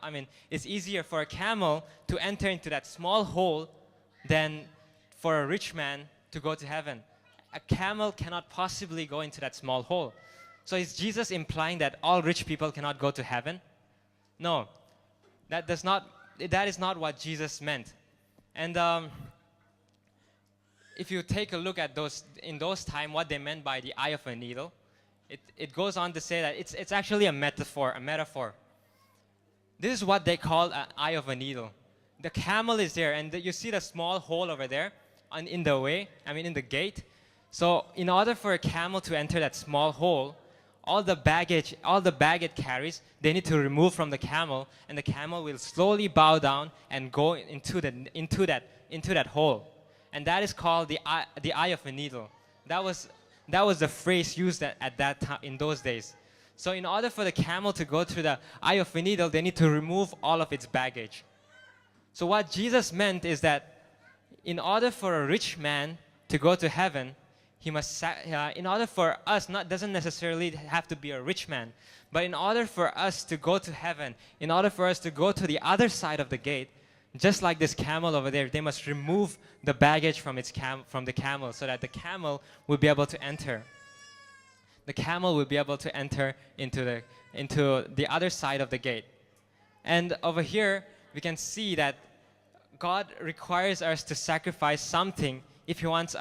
It's easier for a camel to enter into that small hole than for a rich man to go to heaven. A camel cannot possibly go into that small hole. So is Jesus implying that all rich people cannot go to heaven? No, that is not what Jesus meant. And if you take a look at in those times, what they meant by the eye of a needle, it goes on to say that it's actually a metaphor. This is what they call an eye of a needle. The camel is there, and you see the small hole over there, in the gate. So in order for a camel to enter that small hole, all the baggage it carries, they need to remove from the camel, and the camel will slowly bow down and go into that hole, and that is called the eye of a needle. That was the phrase used at that time in those days. So in order for the camel to go through the eye of a needle, they need to remove all of its baggage. So what Jesus meant is that in order for a rich man to go to heaven, he must, in order for us, doesn't necessarily have to be a rich man, but in order for us to go to heaven, in order for us to go to the other side of the gate, just like this camel over there, they must remove the baggage from the camel so that the camel will be able to enter. The camel will be able to enter into the other side of the gate. And over here, we can see that God requires us to sacrifice something if He wants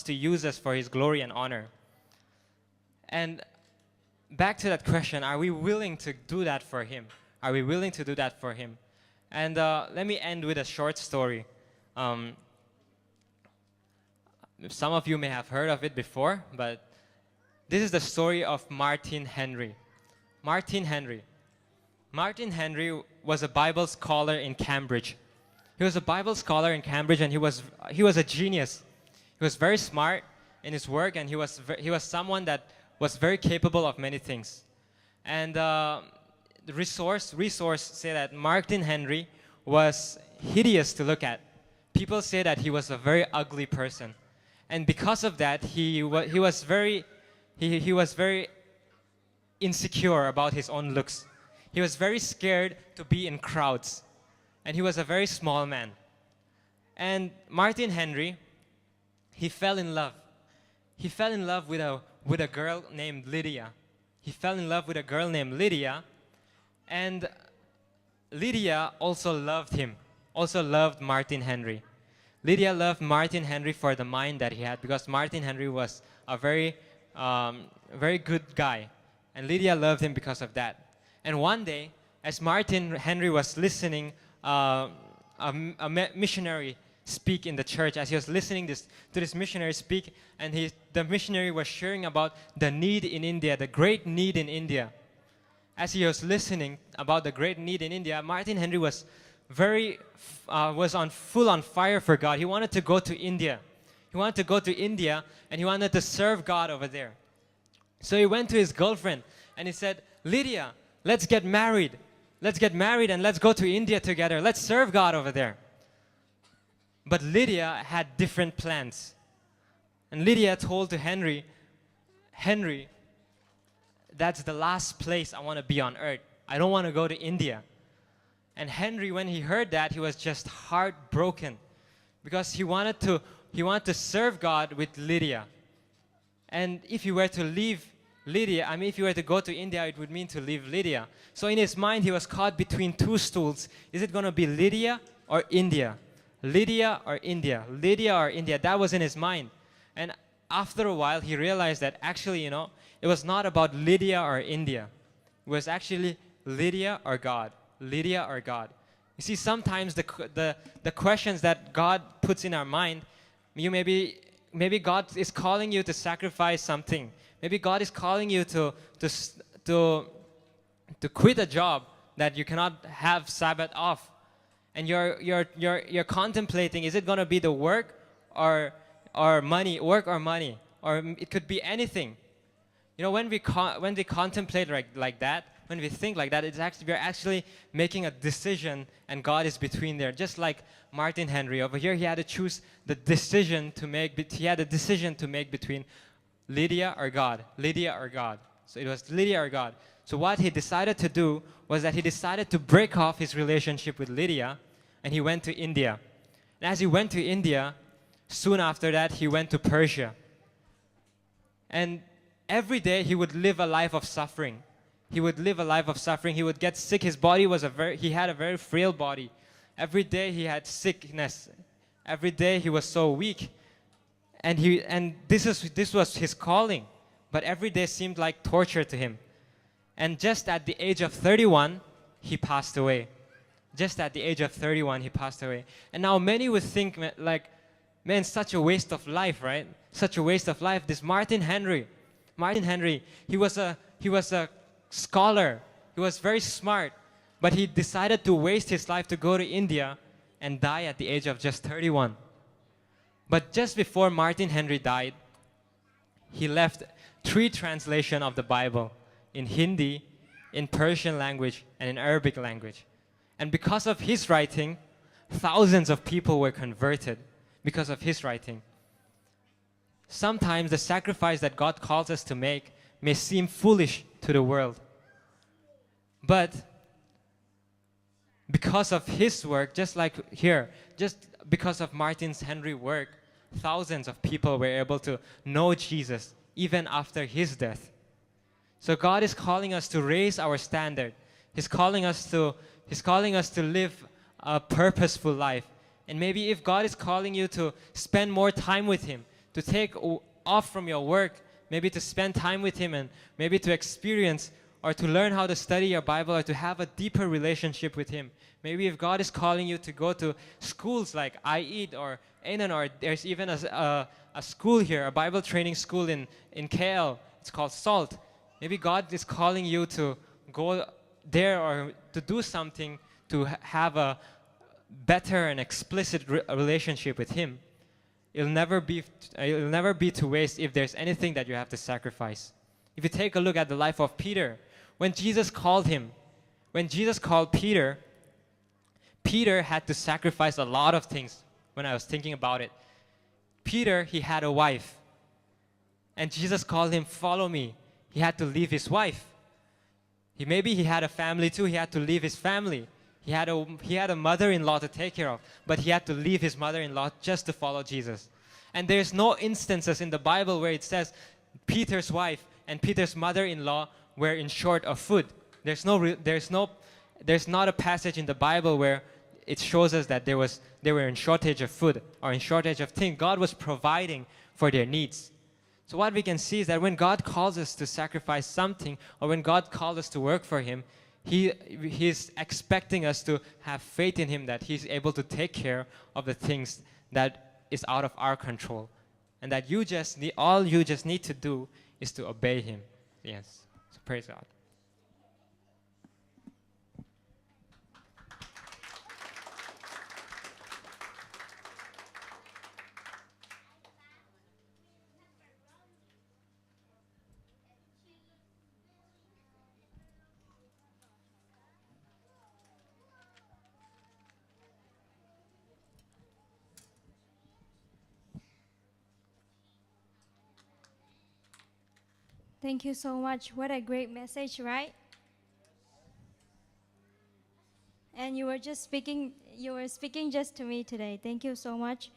to use us for His glory and honor. And back to that question, are we willing to do that for Him? Are we willing to do that for Him? And let me end with a short story. Some of you may have heard of it before, but this is the story of Martin Henry. Martin Henry was a Bible scholar in Cambridge. He was a Bible scholar in Cambridge, and he was a genius. He was very smart in his work, and he was someone that was very capable of many things. And the resource say that Martin Henry was hideous to look at. People say that he was a very ugly person, and because of that, he was very insecure about his own looks. He was very scared to be in crowds, and he was a very small man. And Martin Henry, he fell in love. He fell in love with a girl named Lydia. He fell in love with a girl named Lydia, and Lydia also loved him, also loved Martin Henry. Lydia loved Martin Henry for the mind that he had, because Martin Henry was a very good guy, and Lydia loved him because of that. And one day, as Martin Henry was listening a missionary speak in the church, as he was listening to this missionary speak, and the missionary was sharing about the need in India, the great need in India. As he was listening about the great need in India, Martin Henry was full on fire for God. He wanted to go to India. He wanted to go to India, and he wanted to serve God over there. So he went to his girlfriend, and he said, "Lydia, let's get married. Let's get married and let's go to India together. Let's serve God over there." But Lydia had different plans. And Lydia told to Henry, "Henry, that's the last place I want to be on earth. I don't want to go to India." And Henry, when he heard that, he was just heartbroken, because he wanted to serve God with Lydia. And if he were to leave Lydia, I mean, if you were to go to India, it would mean to leave Lydia. So in his mind, he was caught between two stools. Is it going to be Lydia or India? Lydia or India? Lydia or India? That was in his mind. And after a while, he realized that actually, it was not about Lydia or India. It was actually Lydia or God. Lydia or God. You see, sometimes the questions that God puts in our mind, maybe God is calling you to sacrifice something. Maybe God is calling you to quit a job that you cannot have Sabbath off, and you're contemplating: is it going to be the work or money? Work or money, or it could be anything. When we contemplate like that, when we think like that, we're actually making a decision, and God is between there. Just like Martin Henry over here, he had to choose the decision to make. He had a decision to make between Lydia or God. Lydia or God. So it was Lydia or God. So what he decided to do was that he decided to break off his relationship with Lydia, and he went to India. And as he went to India, soon after that, he went to Persia. And every day he would live a life of suffering. He would live a life of suffering. He would get sick. His body he had a very frail body. Every day he had sickness. Every day he was so weak. And this was his calling. But every day seemed like torture to him. And just at the age of 31, he passed away. Just at the age of 31, he passed away. And now many would think, man, such a waste of life, right? Such a waste of life. This Martin Henry, he was a scholar. He was very smart. But he decided to waste his life to go to India and die at the age of just 31. But just before Martin Henry died, he left 3 translations of the Bible in Hindi, in Persian language, and in Arabic language. And because of his writing, thousands of people were converted because of his writing. Sometimes the sacrifice that God calls us to make may seem foolish to the world. But because of his work, just like here, just because of Martin Henry's work, thousands of people were able to know Jesus even after his death. So God is calling us to raise our standard. He's calling us to live a purposeful life. And maybe if God is calling you to spend more time with him, to take off from your work, maybe to spend time with him, and maybe to experience or to learn how to study your Bible, or to have a deeper relationship with him. Maybe if God is calling you to go to schools like IED or Anan, or there's even a school here, a Bible training school in KL. It's called SALT. Maybe God is calling you to go there or to do something to have a better and explicit relationship with him. It'll never be to waste if there's anything that you have to sacrifice. If you take a look at the life of Peter, when Jesus called Peter, Peter had to sacrifice a lot of things. When I was thinking about it, Peter, he had a wife, and Jesus called him, "Follow me." He had to leave his wife. Maybe he had a family too. He had to leave his family. He had a mother-in-law to take care of, but he had to leave his mother-in-law just to follow Jesus. And there's no instances in the Bible where it says Peter's wife and Peter's mother-in-law were in short of food. There's not a passage in the Bible where it shows us that they were in shortage of food or in shortage of things. God was providing for their needs. So what we can see is that when God calls us to sacrifice something, or when God calls us to work for him, He's expecting us to have faith in him that he's able to take care of the things that is out of our control. And that all you just need to do is to obey him. Yes. So praise God. Thank you so much. What a great message, right? And you were speaking just to me today. Thank you so much.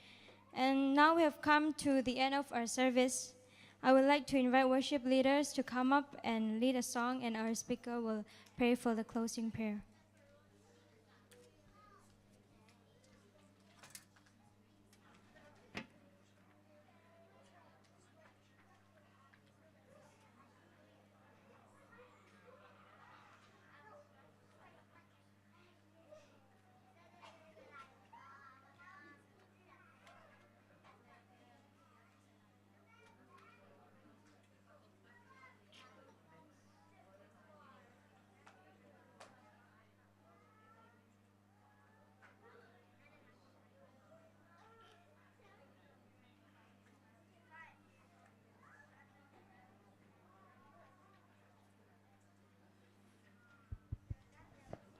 And now we have come to the end of our service. I would like to invite worship leaders to come up and lead a song, and our speaker will pray for the closing prayer.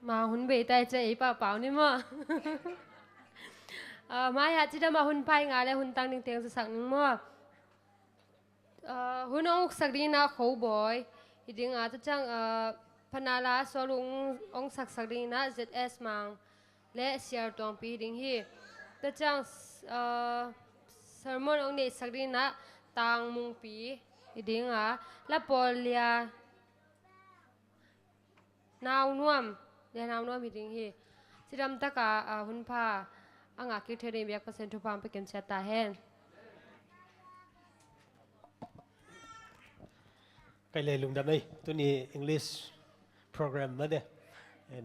มาหุ่นเบยแต่ใจเปล่าๆนี่มั้งมาอยากจะมาหุ่นไปงานเลยหุ่นตั้งเตียงสักนึงมั้งหุ่นองสักดีนะเขาบ่อยอีดิ่งอาจจะจังพนาลาสลุงองสักดีนะ ZS มังและเสียร์ตองปีดิ่งฮีแต่จังsermon องนี้สักดีนะต่างมุงปีอีดิ่งและปอลยานาวน่วมเรียนน้ำมีดิ่งฮีสิดำตะกาหุ่นผ้าอ่างคิดเทเรียมยักษ์เปอร์เซ็นต์ทุกความไปเก็บเชตตาแห้งไปเลยลุงดำเลยตัวนี้ English program มาเด้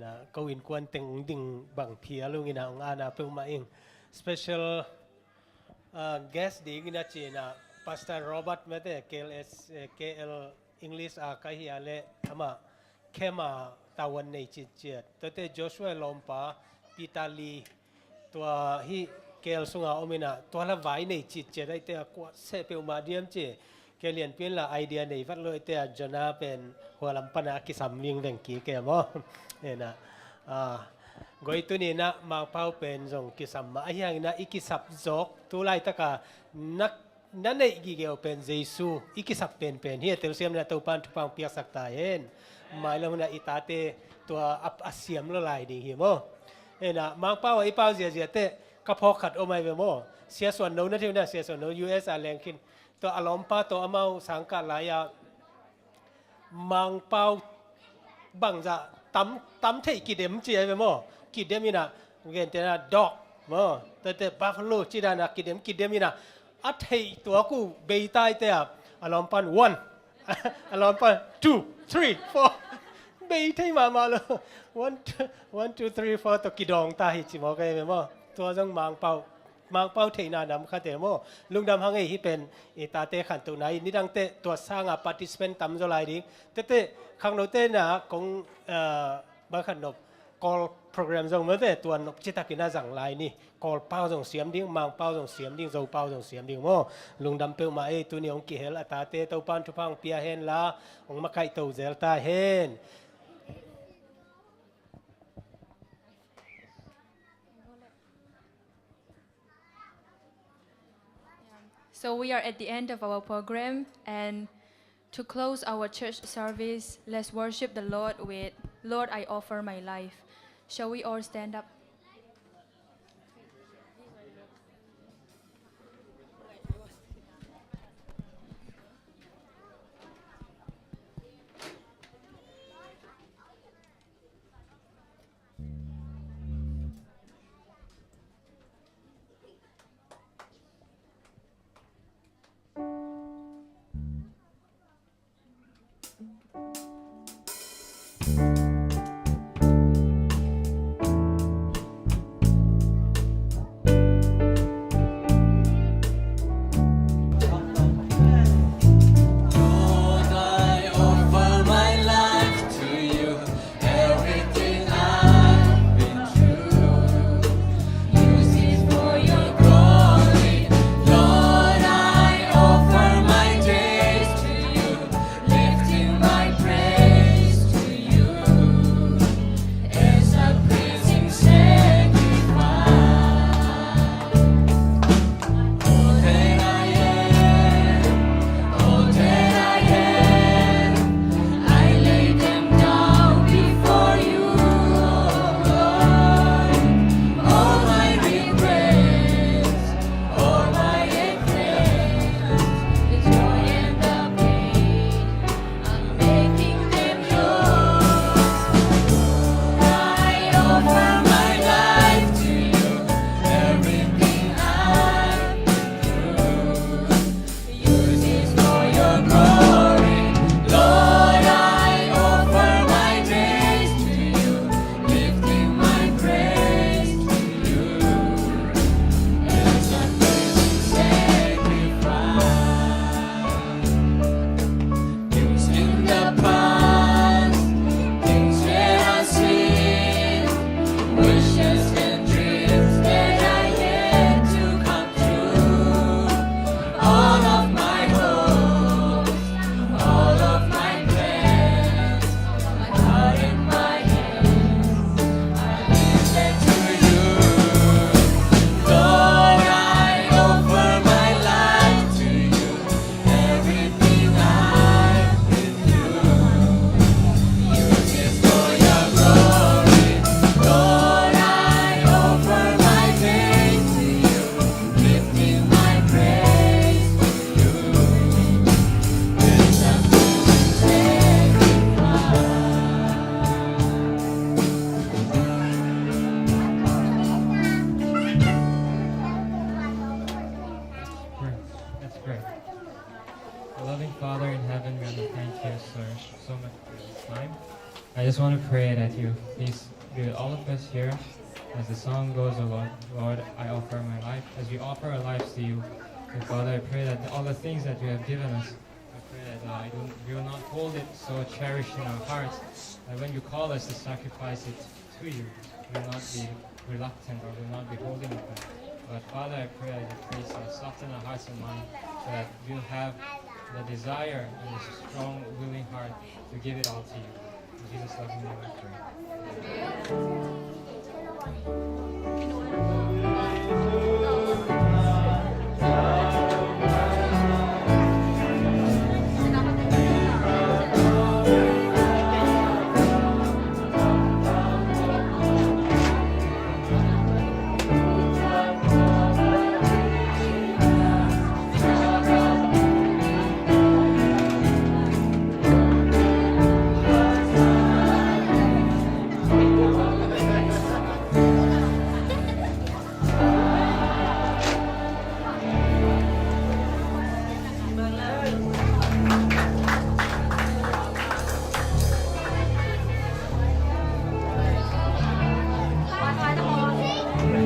นะก็วินกวนเต็งดิ่งบังเพียลุงอินาองอาณาเปิลมาเอง special guest ดิ่งอินาจีน่ะ Pastor Robert มาเด้ KL English ใครที่อะไรทำมาแค่มาตะวันในจิตเจ็ดตัวเต้ Joshua ลอมปาปีตาลีตัวที่เกลสุงอาอมินะตัวละไว้ในจิตเจ็ดได้แต่กว่าเสพเปลมาเดียมเจเกลียนเปลี่ยนละไอเดียในวัดเลยแต่จนาเป็นหัวลำปนากิสามวิ่งแบ่งกี่แกมั้งเนี่ยนะกอยตัวนี้นะมาเป้าเป็นส่งกิสามมาไอ้ยังนะอีกิสับจกตัวไรตะกานักนั่นในอีกเกี่ยวเป็นเยซูอีกิสับเป็นเฮียเตลเซียมนะตัวปันทุปังเปียกสักตายเห็นหมายแล้วนะอิตาเตตัวอับอาเซียมละลายดีเหี้ยมั้งนะมังเป้าไอ้เป้าเสียเตะก็พอขัดออกมาไปมั้งเสียส่วนโน้นนะที่นั่นเสียส่วนโน้น US แรงขึ้นตัวอารมณ์ป้าตัวอามาสังกัดหลายมังเป้าบังจะตั้มเทกิเดมเจียไปมั้งกิเดมินะเงินแต่ละดอกมั้งแต่บัฟฟาโลจีดานะกิเดมินะอัดให้ตัวกูเบย์ใต้แต่อารมณ์ปัน one อารมณ์ปัน two three four เบย์ที่มาเลย one two three four ตัวกิดองตาหิจิมอกันไปมั้งตัวจังมังเป้าเทนานำข้าแต่โมลุงดำฮังเอที่เป็นตาเตขันตัวไหนนี่ดังเตตัวสร้างปฏิสเปนตำจลายดิ้งเตขังโนเตนะของบางขันนบ call program จงเมื่อเตตัวนบจิตกินาจังลายนี่ call เป้าจงเสียมดิ้งมังเป้าจงเสียมดิ้งโจเป้าจงเสียมดิ้งโมลุงดำเปิลมาตัวนี้องกิเฮลตาเตตัวปันทุพังเปียเฮนละองมาไก่ตัวเซลตาเฮนSo we are at the end of our program, and to close our church service, let's worship the Lord with Lord, I offer my life. Shall we all stand up? Lifting my praise to you. just want to pray that you please be with all of us here as the song goes, oh Lord. Lord, I offer my life. As we offer our lives to you, and Father, I pray that all the things that you have given us, I pray that we will not hold it so cherished in our hearts, that when you call us to sacrifice it to you, we will not be reluctant or will not be holding it back. But Father, I pray that you please soften our hearts and minds so that we'll have the desire and the strong, willing heart to give it all to you. In Jesus' loving name I pray.